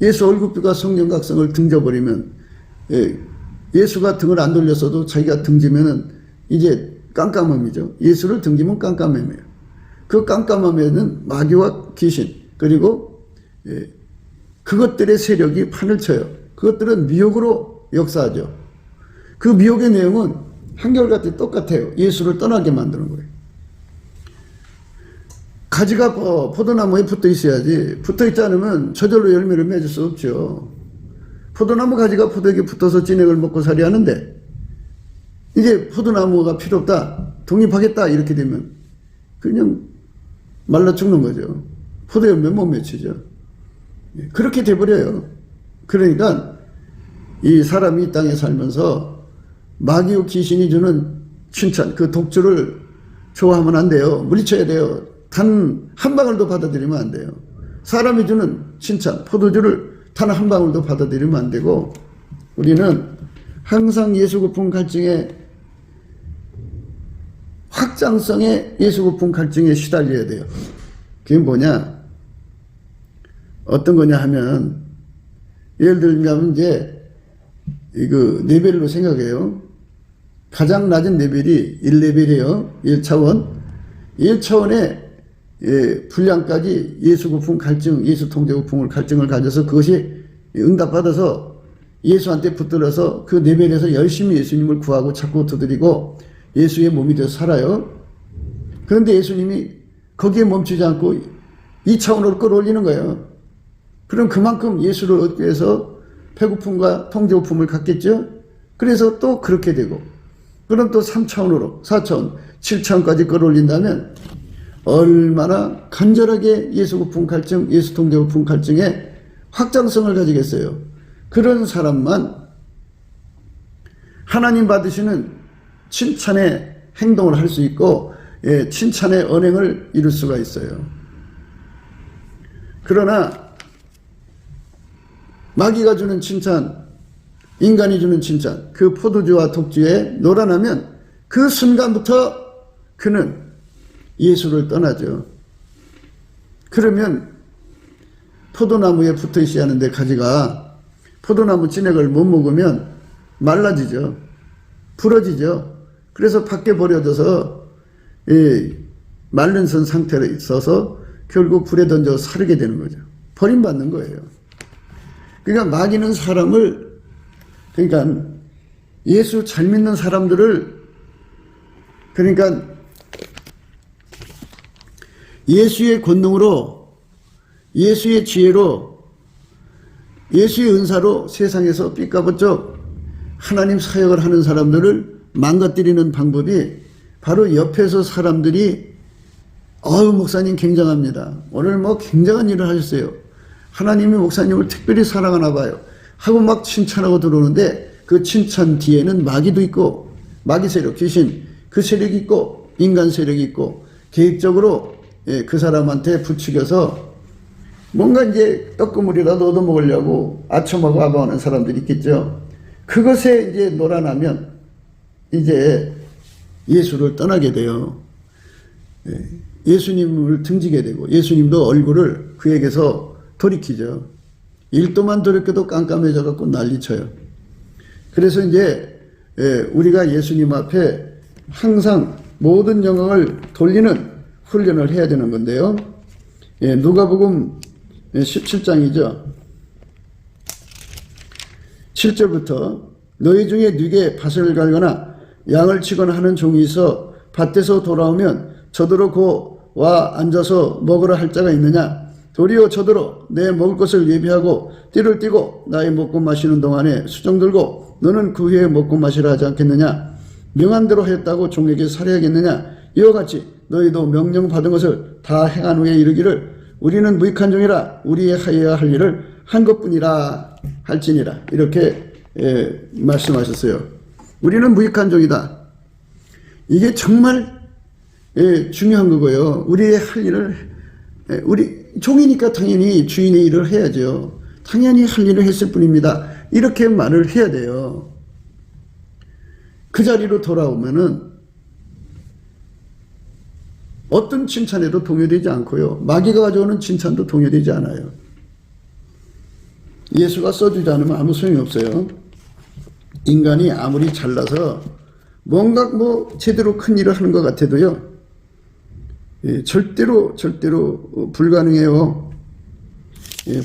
예수 얼굴빛과 성령 각성을 등져버리면 예수가 등을 안 돌렸어도 자기가 등지면은 이제 깜깜함이죠. 예수를 등지면 깜깜함이에요. 그 깜깜함에는 마귀와 귀신 그리고 그것들의 세력이 판을 쳐요. 그것들은 미혹으로 역사하죠. 그 미혹의 내용은 한결같이 똑같아요. 예수를 떠나게 만드는 거예요. 가지가 포도나무에 붙어 있어야지 붙어 있지 않으면 저절로 열매를 맺을 수 없죠. 포도나무 가지가 포도에게 붙어서 진액을 먹고 살이 하는데 이제 포도나무가 필요 없다, 독립하겠다 이렇게 되면 그냥 말라 죽는 거죠. 포도 열매 못 맺히죠. 그렇게 돼버려요. 그러니까 이 사람이 이 땅에 살면서 마귀와 귀신이 주는 칭찬, 그 독주를 좋아하면 안 돼요. 물리쳐야 돼요. 단 한 방울도 받아들이면 안 돼요. 사람이 주는 칭찬, 포도주를 단 한 방울도 받아들이면 안 되고 우리는 항상 예수 고품 갈증의 확장성의 예수 고품 갈증에 시달려야 돼요. 그게 뭐냐? 어떤 거냐 하면 예를 들면 이제 그 레벨로 생각해요. 가장 낮은 레벨이 1레벨이에요. 1차원. 1차원에 분량까지 예수 고품 갈증, 예수 통제 고품을 갈증을 가져서 그것이 응답받아서 예수한테 붙들어서 그 레벨에서 열심히 예수님을 구하고 찾고 두드리고 예수의 몸이 되어 살아요. 그런데 예수님이 거기에 멈추지 않고 2차원으로 끌어올리는 거예요. 그럼 그만큼 예수를 얻기 위해서 배고픔과 통제 고품을 갖겠죠. 그래서 또 그렇게 되고, 그럼 또 3차원으로 4차원, 7차원까지 끌어올린다면 얼마나 간절하게 예수 고품 갈증, 예수 통제 고품 갈증에 확장성을 가지겠어요. 그런 사람만 하나님 받으시는 칭찬의 행동을 할 수 있고, 칭찬의 언행을 이룰 수가 있어요. 그러나 마귀가 주는 칭찬, 인간이 주는 칭찬, 그 포도주와 독주에 놀아나면 그 순간부터 그는 예수를 떠나죠. 그러면 포도나무에 붙어 있어야 하는데 가지가 포도나무 진액을 못 먹으면 말라지죠. 부러지죠. 그래서 밖에 버려져서 마른 선 상태로 있어서 결국 불에 던져 사르게 되는 거죠. 버림받는 거예요. 그러니까 마귀는 사람을, 그러니까 예수 잘 믿는 사람들을, 그러니까 예수의 권능으로, 예수의 지혜로, 예수의 은사로 세상에서 삐까번쩍 하나님 사역을 하는 사람들을 망가뜨리는 방법이 바로 옆에서 사람들이 목사님 굉장합니다. 오늘 뭐 굉장한 일을 하셨어요. 하나님이 목사님을 특별히 사랑하나 봐요. 하고 막 칭찬하고 들어오는데 그 칭찬 뒤에는 마귀도 있고, 마귀 세력, 귀신, 그 세력이 있고, 인간 세력이 있고, 계획적으로 그 사람한테 부추겨서 뭔가 이제 떡고물이라도 얻어먹으려고 아첨하고 아방하는 사람들이 있겠죠. 그것에 이제 놀아나면 이제 예수를 떠나게 돼요. 예수님을 등지게 되고, 예수님도 얼굴을 그에게서 돌이키죠. 1도만 돌이켜도 깜깜해져 갖고 난리쳐요. 그래서 이제 우리가 예수님 앞에 항상 모든 영광을 돌리는 훈련을 해야 되는 건데요. 누가복음 17장이죠. 7절부터 너희 중에 누게 밭을 갈거나 양을 치거나 하는 종이 있어 밭에서 돌아오면 저더러 고 와 앉아서 먹으라 할 자가 있느냐? 도리어 저더러 내 먹을 것을 예비하고 띠를 띠고 나의 먹고 마시는 동안에 수정 들고 너는 그 후에 먹고 마시라 하지 않겠느냐? 명한 대로 하였다고 종에게 살해하겠느냐? 이와 같이 너희도 명령 받은 것을 다 행한 후에 이르기를 우리는 무익한 종이라 우리의 하여야 할 일을 한 것뿐이라 할지니라. 이렇게 말씀하셨어요. 우리는 무익한 종이다. 이게 정말 중요한 거고요. 우리의 할 일을, 우리 종이니까 당연히 주인의 일을 해야죠. 당연히 할 일을 했을 뿐입니다. 이렇게 말을 해야 돼요. 그 자리로 돌아오면은 어떤 칭찬에도 동요되지 않고요. 마귀가 가져오는 칭찬도 동요되지 않아요. 예수가 써주지 않으면 아무 소용이 없어요. 인간이 아무리 잘나서 뭔가 제대로 큰 일을 하는 것 같아도요. 절대로 불가능해요.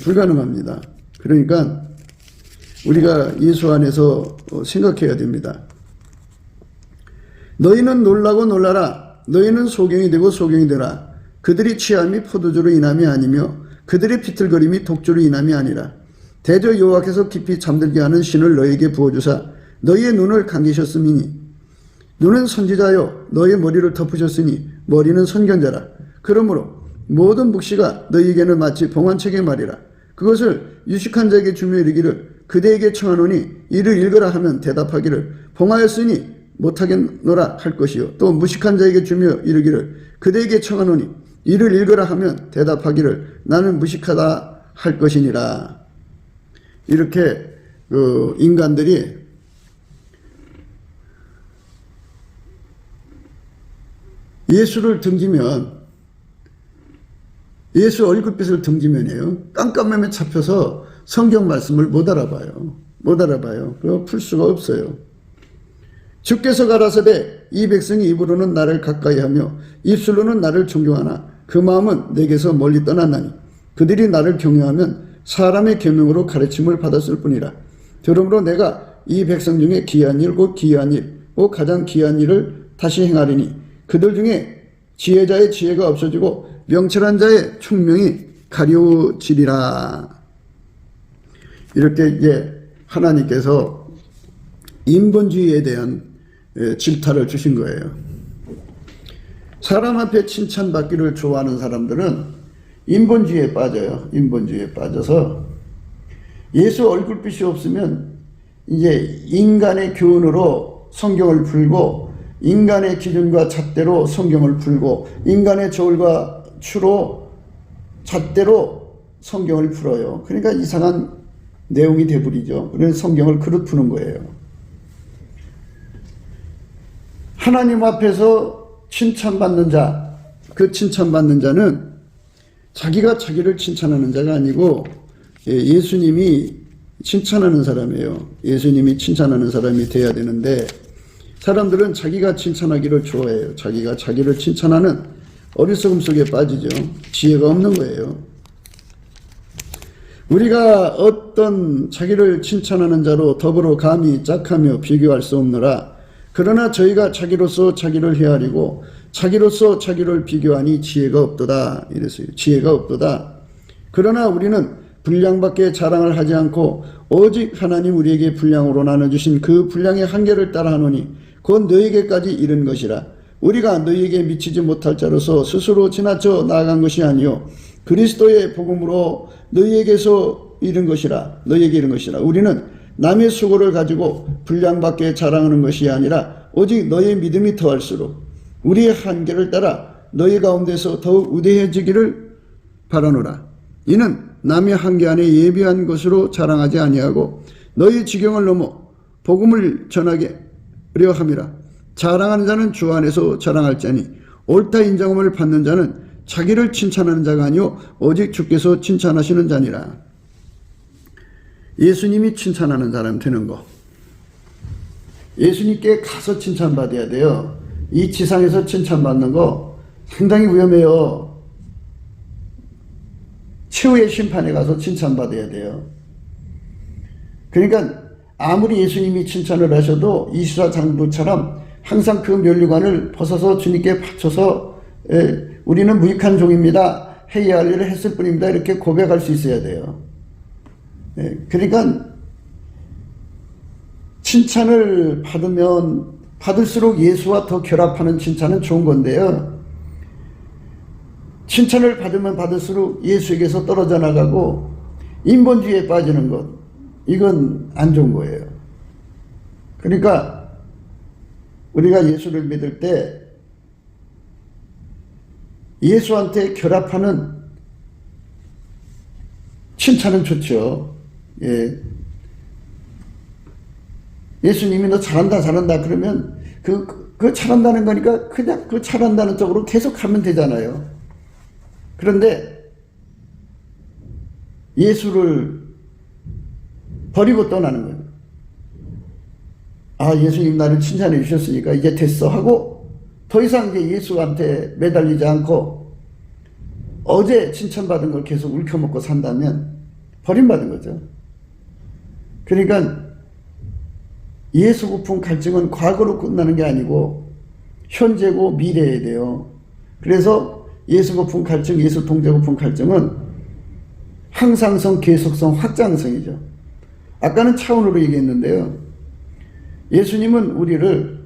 불가능합니다. 그러니까 우리가 예수 안에서 생각해야 됩니다. 너희는 놀라고 놀라라. 너희는 소경이 되고 소경이 되라. 그들이 취함이 포도주로 인함이 아니며 그들의 비틀거림이 독주로 인함이 아니라 대저 여호와께서 깊이 잠들게 하는 신을 너희에게 부어주사 너희의 눈을 감기셨음이니 눈은 선지자요 너희의 머리를 덮으셨으니 머리는 선견자라. 그러므로 모든 묵시가 너희에게는 마치 봉안책의 말이라. 그것을 유식한 자에게 주며 이르기를 그대에게 청하노니 이를 읽으라 하면 대답하기를 봉하였으니 못하겠노라 할 것이요 또 무식한 자에게 주며 이르기를 그대에게 청하노니 이를 읽으라 하면 대답하기를 나는 무식하다 할 것이니라. 이렇게 인간들이 예수를 등지면, 예수 얼굴빛을 등지면이에요. 깜깜함에 잡혀서 성경 말씀을 못 알아봐요. 그거 풀 수가 없어요. 주께서 가라사대 이 백성이 입으로는 나를 가까이하며 입술로는 나를 존경하나 그 마음은 내게서 멀리 떠났나니 그들이 나를 경외하면 사람의 계명으로 가르침을 받았을 뿐이라. 그러므로 내가 이 백성 중에 기이한 일 곧 기이한 일 곧 가장 기이한 일을 다시 행하리니 그들 중에 지혜자의 지혜가 없어지고 명철한 자의 총명이 가려지리라. 이렇게 이제 하나님께서 인본주의에 대한 질타를 주신 거예요. 사람 앞에 칭찬받기를 좋아하는 사람들은 인본주의에 빠져요. 인본주의에 빠져서 예수 얼굴빛이 없으면 이제 인간의 교훈으로 성경을 풀고 인간의 기준과 잣대로 성경을 풀고 인간의 저울과 추로 잣대로 성경을 풀어요. 그러니까 이상한 내용이 돼버리죠. 그래서 성경을 그릇 푸는 거예요. 하나님 앞에서 칭찬받는 자, 그 칭찬받는 자는 자기가 자기를 칭찬하는 자가 아니고 예수님이 칭찬하는 사람이에요. 예수님이 칭찬하는 사람이 돼야 되는데 사람들은 자기가 칭찬하기를 좋아해요. 자기가 자기를 칭찬하는 어리석음 속에 빠지죠. 지혜가 없는 거예요. 우리가 어떤 자기를 칭찬하는 자로 더불어 감히 짝하며 비교할 수 없느라. 그러나 저희가 자기로서 자기를 헤아리고 자기로서 자기를 비교하니 지혜가 없도다. 이랬어요. 지혜가 없도다. 그러나 우리는 분량밖에 자랑을 하지 않고 오직 하나님 우리에게 분량으로 나눠주신 그 분량의 한계를 따라하노니 곧 너희에게까지 이른 것이라. 우리가 너희에게 미치지 못할 자로서 스스로 지나쳐 나아간 것이 아니요 그리스도의 복음으로 너희에게서 이른 것이라. 너희에게 이른 것이라. 우리는 남의 수고를 가지고 분량밖에 자랑하는 것이 아니라 오직 너희의 믿음이 더할수록 우리의 한계를 따라 너희 가운데서 더욱 우대해지기를 바라노라. 이는 남의 한계 안에 예비한 것으로 자랑하지 아니하고 너희 지경을 넘어 복음을 전하게 하려 함이라. 자랑하는 자는 주 안에서 자랑할 자니 옳다 인정함을 받는 자는 자기를 칭찬하는 자가 아니요 오직 주께서 칭찬하시는 자니라. 예수님이 칭찬하는 사람 되는 거. 예수님께 가서 칭찬받아야 돼요. 이 지상에서 칭찬받는 거 상당히 위험해요. 최후의 심판에 가서 칭찬받아야 돼요. 그러니까 아무리 예수님이 칭찬을 하셔도 이스라 장로처럼 항상 그 면류관을 벗어서 주님께 바쳐서 우리는 무익한 종입니다. 해야 할 일을 했을 뿐입니다. 이렇게 고백할 수 있어야 돼요. 그러니까 칭찬을 받으면 받을수록 예수와 더 결합하는 칭찬은 좋은 건데요. 칭찬을 받으면 받을수록 예수에게서 떨어져 나가고 인본주의에 빠지는 것, 이건 안 좋은 거예요. 그러니까 우리가 예수를 믿을 때 예수한테 결합하는 칭찬은 좋죠. 예. 예수님이 너 잘한다 잘한다 그러면 그 잘한다는 거니까 그냥 그 잘한다는 쪽으로 계속 하면 되잖아요. 그런데 예수를 버리고 떠나는 거예요. 아, 예수님 나를 칭찬해 주셨으니까 이제 됐어 하고 더 이상 이제 예수한테 매달리지 않고 어제 칭찬받은 걸 계속 울켜먹고 산다면 버림받은 거죠. 그러니까 예수 고품 갈증은 과거로 끝나는 게 아니고 현재고 미래에 돼요. 그래서 예수 고품 갈증, 예수 통제 고품 갈증은 항상성, 계속성, 확장성이죠. 아까는 차원으로 얘기했는데요. 예수님은 우리를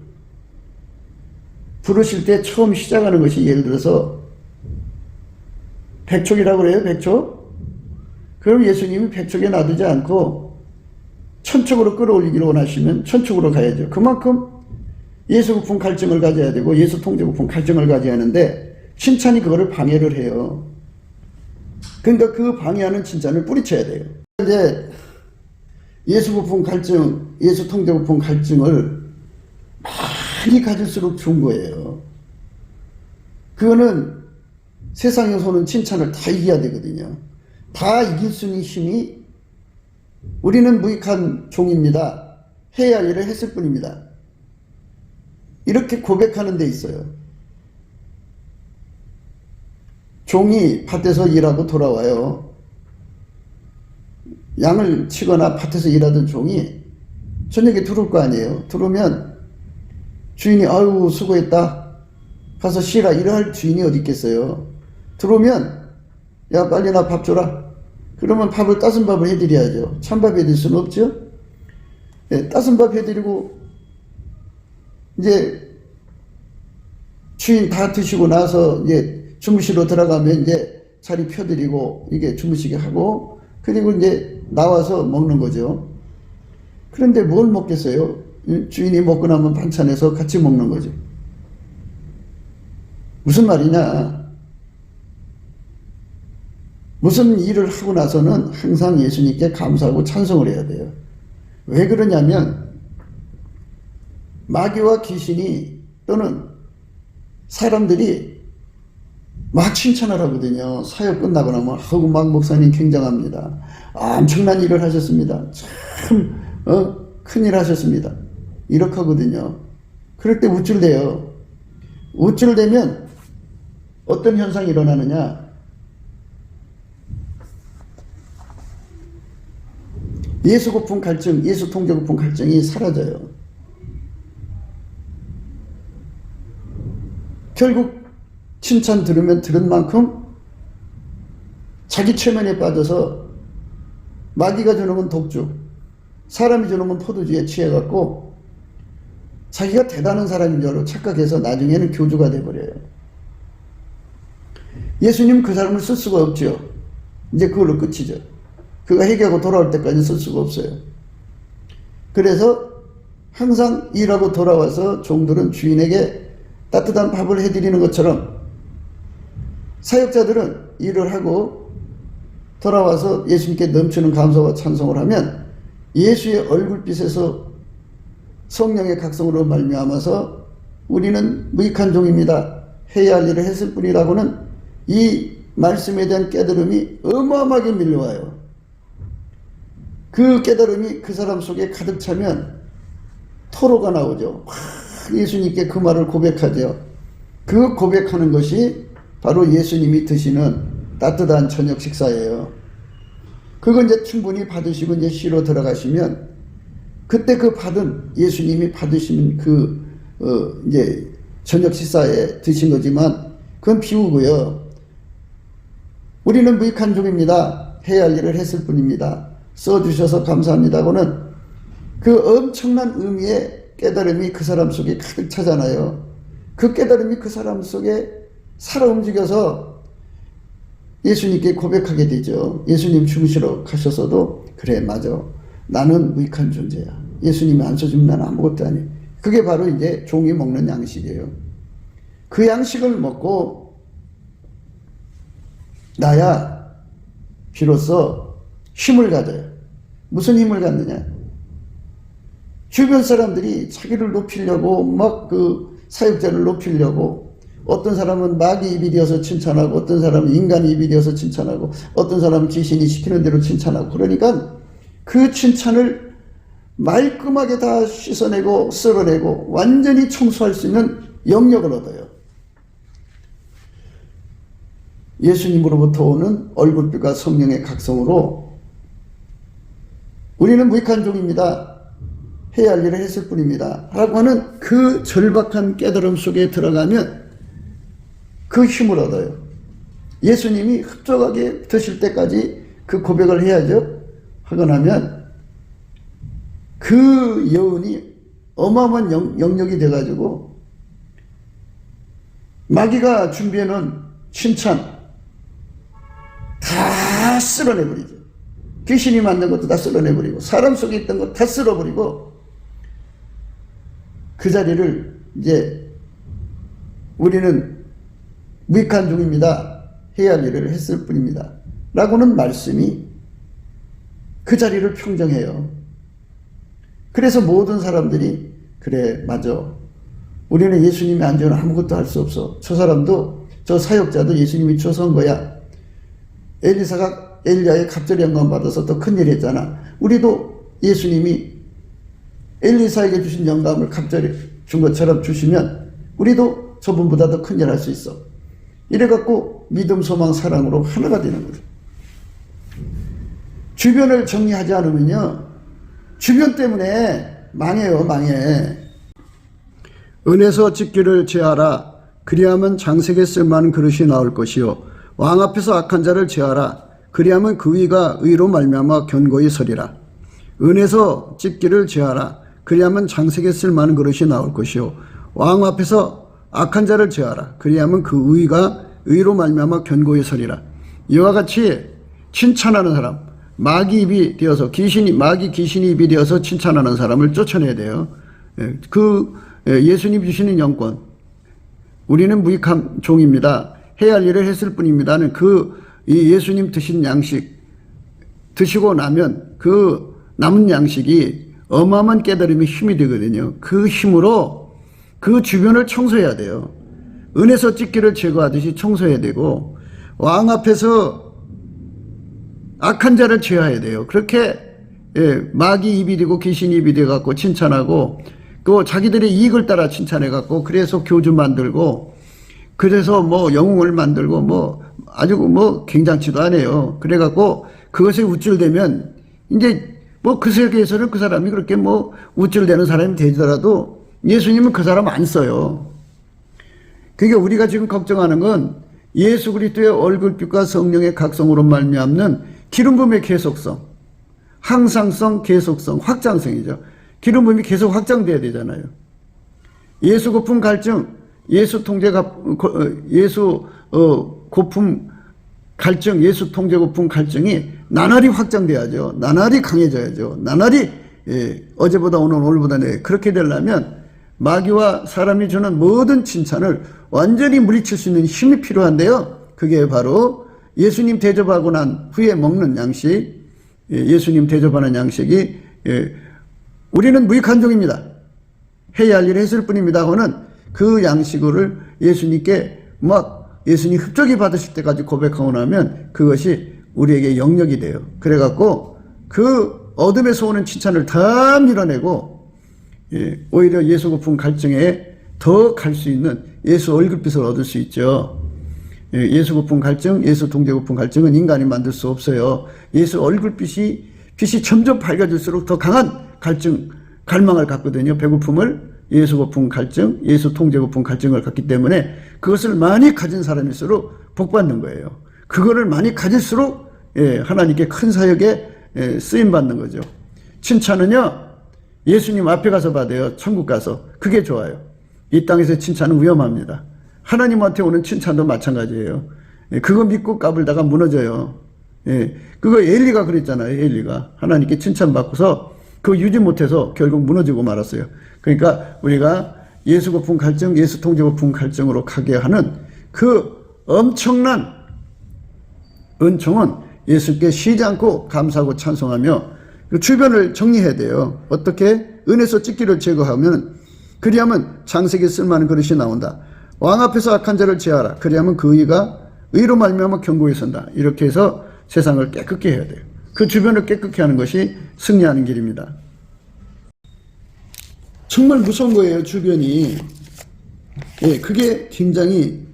부르실 때 처음 시작하는 것이 예를 들어서 백촉이라고 그래요. 백촉? 그럼 예수님이 백촉에 놔두지 않고 천촉으로 끌어올리기를 원하시면 천촉으로 가야죠. 그만큼 예수 고품 갈증을 가져야 되고 예수 통제 고품 갈증을 가져야 하는데 칭찬이 그거를 방해를 해요. 그러니까 그 방해하는 칭찬을 뿌리쳐야 돼요. 이제 예수 고품 갈증, 예수 통제 고품 갈증을 많이 가질수록 좋은 거예요. 그거는 세상에서는 칭찬을 다 이겨야 되거든요. 다 이길 수 있는 힘이 우리는 무익한 종입니다. 해야 할 일을 했을 뿐입니다. 이렇게 고백하는 데 있어요. 종이 밭에서 일하고 돌아와요. 양을 치거나 밭에서 일하던 종이 저녁에 들어올 거 아니에요. 들어오면 주인이 아유 수고했다 가서 쉬라 이럴 주인이 어디 있겠어요. 들어오면 야 빨리 나 밥 줘라. 그러면 밥을 따순 밥을 해드려야죠. 찬밥 해드릴 수는 없죠. 네, 따순 밥 해드리고 이제 주인 다 드시고 나서 이제 주무시러 들어가면 이제 자리 펴드리고 이게 주무시게 하고 그리고 이제 나와서 먹는 거죠. 그런데 뭘 먹겠어요? 주인이 먹고 나면 반찬해서 같이 먹는 거죠. 무슨 말이냐? 무슨 일을 하고 나서는 항상 예수님께 감사하고 찬송을 해야 돼요. 왜 그러냐면 마귀와 귀신이 또는 사람들이 막 칭찬을 하거든요. 사역 끝나고 나면 하고 막 목사님 굉장합니다. 엄청난 일을 하셨습니다. 참 큰일 하셨습니다. 이렇게 하거든요. 그럴 때 우쭐대요. 우쭐대면 어떤 현상이 일어나느냐? 예수 고픈 갈증, 예수 통제 고픈 갈증이 사라져요. 결국 칭찬 들으면 들은 만큼 자기 최면에 빠져서 마귀가 주는 건 독주, 사람이 주는 건 포도주에 취해갖고 자기가 대단한 사람인 줄 알고 착각해서 나중에는 교주가 돼버려요. 예수님 그 사람을 쓸 수가 없죠. 이제 그걸로 끝이죠. 그가 회개하고 돌아올 때까지 쓸 수가 없어요. 그래서 항상 일하고 돌아와서 종들은 주인에게 따뜻한 밥을 해드리는 것처럼 사역자들은 일을 하고 돌아와서 예수님께 넘치는 감사와 찬송을 하면 예수의 얼굴빛에서 성령의 각성으로 말미암아서 우리는 무익한 종입니다. 해야 할 일을 했을 뿐이라고는 이 말씀에 대한 깨달음이 어마어마하게 밀려와요. 그 깨달음이 그 사람 속에 가득 차면 토로가 나오죠. 예수님께 그 말을 고백하죠. 그 고백하는 것이 바로 예수님이 드시는 따뜻한 저녁 식사예요. 그거 이제 충분히 받으시고 이제 쉬러 들어가시면 그때 그 받은 예수님이 받으시는 이제 저녁 식사에 드신 거지만 그건 비우고요. 우리는 무익한 종입니다. 해야 할 일을 했을 뿐입니다. 써주셔서 감사합니다고는 그 엄청난 의미의 깨달음이 그 사람 속에 가득 차잖아요. 그 깨달음이 그 사람 속에 살아 움직여서 예수님께 고백하게 되죠. 예수님 죽으시러 가셨어도 그래 맞아. 나는 무익한 존재야. 예수님이 안 써주면 난 아무것도 아니야. 그게 바로 이제 종이 먹는 양식이에요. 그 양식을 먹고 나야 비로소 힘을 가져요. 무슨 힘을 갖느냐? 주변 사람들이 자기를 높이려고 막 그 사역자를 높이려고 어떤 사람은 마귀 입이 되어서 칭찬하고 어떤 사람은 인간이 입이 되어서 칭찬하고 어떤 사람은 귀신이 시키는 대로 칭찬하고 그러니까 그 칭찬을 말끔하게 다 씻어내고 썰어내고 완전히 청소할 수 있는 영역을 얻어요. 예수님으로부터 오는 얼굴빛과 성령의 각성으로 우리는 무익한 종입니다. 해야 할 일을 했을 뿐입니다. 라고 하는 그 절박한 깨달음 속에 들어가면 그 힘을 얻어요. 예수님이 흡족하게 드실 때까지 그 고백을 해야죠. 하고 나면 그 여운이 어마어마한 영역이 돼가지고 마귀가 준비해놓은 칭찬 다 쓸어내버리죠. 귀신이 만든 것도 다 쓸어내버리고 사람 속에 있던 것 다 쓸어버리고 그 자리를 이제 우리는 무익한 종입니다. 해야 할 일을 했을 뿐입니다. 라고는 말씀이 그 자리를 평정해요. 그래서 모든 사람들이 그래 맞아. 우리는 예수님이 안 주면 아무것도 할 수 없어. 저 사람도 저 사역자도 예수님이 줘서 한 거야. 엘리사가 엘리야의 갑절의 영감 받아서 더 큰일 했잖아. 우리도 예수님이 엘리사에게 주신 영감을 갑절에 준 것처럼 주시면 우리도 저분보다 더 큰일 할 수 있어. 이래갖고 믿음, 소망, 사랑으로 하나가 되는 거죠. 주변을 정리하지 않으면요, 주변 때문에 망해요, 망해. 은에서 집기를 제하라. 그리하면 장색에 쓸만한 그릇이 나올 것이요. 왕 앞에서 악한 자를 제하라. 그리하면 그 위가 의로 말미암아 견고히 서리라. 은에서 집기를 제하라. 그리하면 장색에 쓸만한 그릇이 나올 것이요. 왕 앞에서 악한 자를 제하라. 그리하면 그 위가 의로 말미암아 견고히 서리라. 이와 같이 칭찬하는 사람, 마귀 입이 되어서 마귀 귀신이 입이 되어서 칭찬하는 사람을 쫓아내야 돼요. 예수님 주시는 영권, 우리는 무익한 종입니다. 해야 할 일을 했을 뿐입니다는 이 예수님 드신 양식 드시고 나면 그 남은 양식이 어마어마한 깨달음의 힘이 되거든요. 그 힘으로 그 주변을 청소해야 돼요. 은에서 찢기를 제거하듯이 청소해야 되고, 왕 앞에서 악한 자를 제어해야 돼요. 그렇게 마귀 입이 되고 귀신 입이 돼갖고 칭찬하고, 또 자기들의 이익을 따라 칭찬해갖고, 그래서 교주 만들고, 그래서 뭐 영웅을 만들고, 뭐 아주 뭐 굉장치도 않아요. 그래갖고 그것에 우쭐대면 이제 뭐 그 세계에서는 그 사람이 그렇게 뭐 우쭐대는 사람이 되더라도 예수님은 그 사람 안 써요. 그러니까 우리가 지금 걱정하는 건 예수 그리스도의 얼굴빛과 성령의 각성으로 말미암는 기름 부음의 계속성, 항상성, 계속성, 확장성이죠. 기름 부음이 계속 확장돼야 되잖아요. 예수 고품 갈증, 예수 통제 고품 갈증, 예수 통제 고품 갈증이 나날이 확장돼야죠. 나날이 강해져야죠. 나날이 어제보다 오늘보다 내일 그렇게 되려면 마귀와 사람이 주는 모든 칭찬을 완전히 물리칠 수 있는 힘이 필요한데요. 그게 바로 예수님 대접하고 난 후에 먹는 양식, 예수님 대접하는 양식이 우리는 무익한 종입니다. 해야 할 일을 했을 뿐입니다 하고는 그 양식을 예수님께 예수님 흡족히 받으실 때까지 고백하고 나면 그것이 우리에게 영역이 돼요. 그래갖고 그 어둠에서 오는 칭찬을 다 밀어내고 오히려 예수 고품 갈증에 더 갈 수 있는 예수 얼굴빛을 얻을 수 있죠. 예수 고품 갈증, 예수 통제 고품 갈증은 인간이 만들 수 없어요. 예수 얼굴빛이 점점 밝아질수록 더 강한 갈증, 갈망을 갖거든요. 배고픔을, 예수 고품 갈증, 예수 통제 고품 갈증을 갖기 때문에 그것을 많이 가진 사람일수록 복받는 거예요. 그거를 많이 가질수록 하나님께 큰 사역에 쓰임받는 거죠. 칭찬은요, 예수님 앞에 가서 받아요. 천국 가서. 그게 좋아요. 이 땅에서 칭찬은 위험합니다. 하나님한테 오는 칭찬도 마찬가지예요. 그거 믿고 까불다가 무너져요. 그거 엘리가 그랬잖아요. 엘리가 하나님께 칭찬받고서 그거 유지 못해서 결국 무너지고 말았어요. 그러니까 우리가 예수 고품 갈증, 예수 통제 고품 갈증으로 가게 하는 그 엄청난 은총은 예수께 쉬지 않고 감사하고 찬송하며 그 주변을 정리해야 돼요. 어떻게? 은에서 찢기를 제거하면, 그리하면 장색에 쓸만한 그릇이 나온다. 왕 앞에서 악한 자를 제하라. 그리하면 그 의가 의로 말미암아 견고히 선다. 이렇게 해서 세상을 깨끗게 해야 돼요. 그 주변을 깨끗게 하는 것이 승리하는 길입니다. 정말 무서운 거예요, 주변이. 그게 굉장히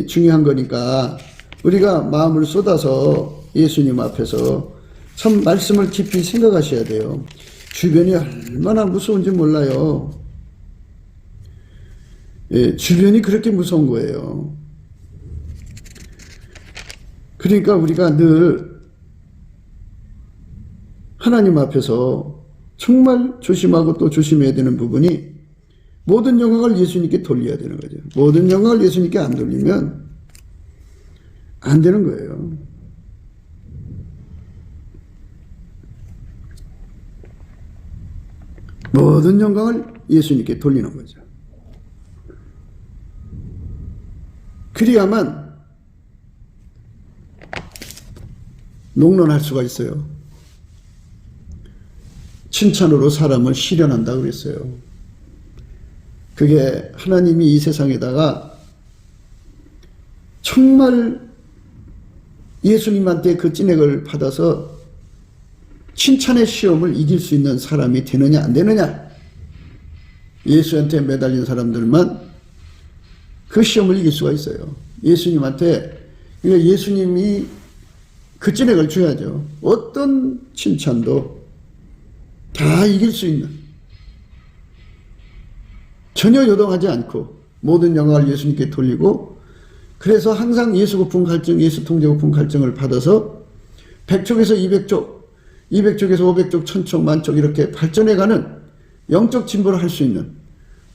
중요한 거니까 우리가 마음을 쏟아서 예수님 앞에서 참 말씀을 깊이 생각하셔야 돼요. 주변이 얼마나 무서운지 몰라요. 주변이 그렇게 무서운 거예요. 그러니까 우리가 늘 하나님 앞에서 정말 조심하고 또 조심해야 되는 부분이 모든 영광을 예수님께 돌려야 되는 거죠. 모든 영광을 예수님께 안 돌리면 안 되는 거예요. 모든 영광을 예수님께 돌리는 거죠. 그래야만 농론할 수가 있어요. 칭찬으로 사람을 실현한다고 그랬어요. 그게 하나님이 이 세상에다가 정말 예수님한테 그 찐액을 받아서 칭찬의 시험을 이길 수 있는 사람이 되느냐 안 되느냐, 예수한테 매달린 사람들만 그 시험을 이길 수가 있어요. 예수님한테 그러니까 예수님이 그 진액을 줘야죠. 어떤 칭찬도 다 이길 수 있는, 전혀 요동하지 않고 모든 영광을 예수님께 돌리고, 그래서 항상 예수 고품 갈증, 예수 통제 고품 갈증을 받아서 100족에서 200족, 200족에서 500족, 1000족, 만족 이렇게 발전해가는 영적 진보를 할 수 있는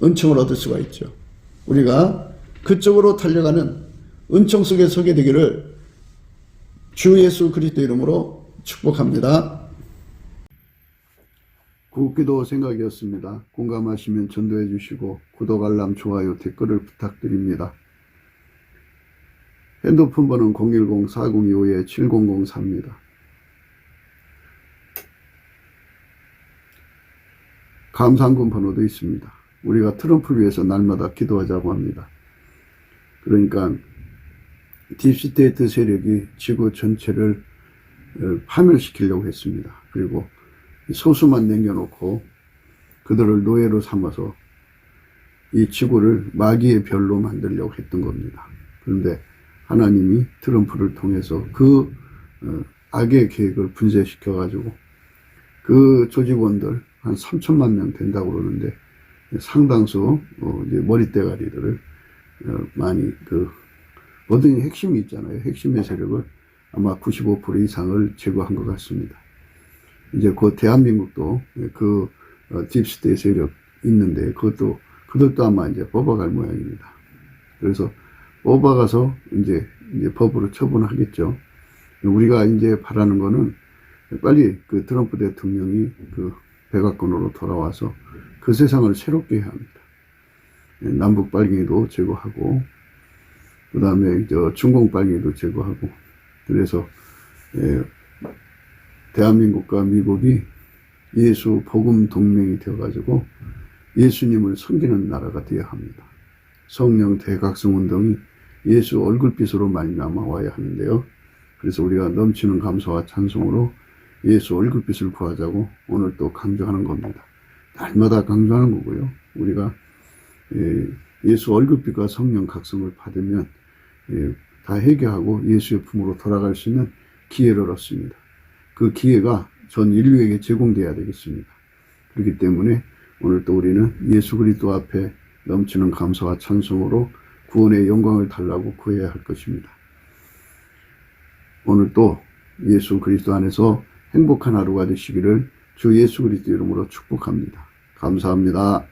은총을 얻을 수가 있죠. 우리가 그쪽으로 달려가는 은총 속에 서게 되기를 주 예수 그리스도 이름으로 축복합니다. 구기도 생각이었습니다. 공감하시면 전도해 주시고 구독, 알람, 좋아요, 댓글을 부탁드립니다. 핸드폰 번호는 010-4025-7004입니다. 감사한금 번호도 있습니다. 우리가 트럼프를 위해서 날마다 기도하자고 합니다. 그러니까 딥스테이트 세력이 지구 전체를 파멸시키려고 했습니다. 그리고 소수만 남겨놓고 그들을 노예로 삼아서 이 지구를 마귀의 별로 만들려고 했던 겁니다. 그런데 하나님이 트럼프를 통해서 그 악의 계획을 분쇄시켜가지고 그 조직원들 한 3천만 명 된다고 그러는데 상당수 이제 머리대가리들을 많이 어떤 핵심이 있잖아요. 핵심의 세력을 아마 95% 이상을 제거한 것 같습니다. 이제 그 대한민국도 그 딥스테이 세력 있는데 그들도 아마 이제 뽑아갈 모양입니다. 그래서 뽑아가서 이제 법으로 처분하겠죠. 우리가 이제 바라는 거는 빨리 그 트럼프 대통령이 그 백악관으로 돌아와서 그 세상을 새롭게 해야 합니다. 남북 빨갱이도 제거하고, 그 다음에 중공 빨갱이도 제거하고, 그래서 대한민국과 미국이 예수 복음 동맹이 되어가지고 예수님을 섬기는 나라가 되어야 합니다. 성령 대각성 운동이 예수 얼굴빛으로 말미암아 와야 하는데요. 그래서 우리가 넘치는 감사와 찬송으로 예수 얼굴빛을 구하자고 오늘 또 강조하는 겁니다. 날마다 강조하는 거고요. 우리가 예수 얼굴빛과 성령 각성을 받으면 다 해결하고 예수의 품으로 돌아갈 수 있는 기회를 얻습니다. 그 기회가 전 인류에게 제공돼야 되겠습니다. 그렇기 때문에 오늘 또 우리는 예수 그리스도 앞에 넘치는 감사와 찬송으로 구원의 영광을 달라고 구해야 할 것입니다. 오늘 또 예수 그리스도 안에서 행복한 하루가 되시기를 주 예수 그리스도 이름으로 축복합니다. 감사합니다.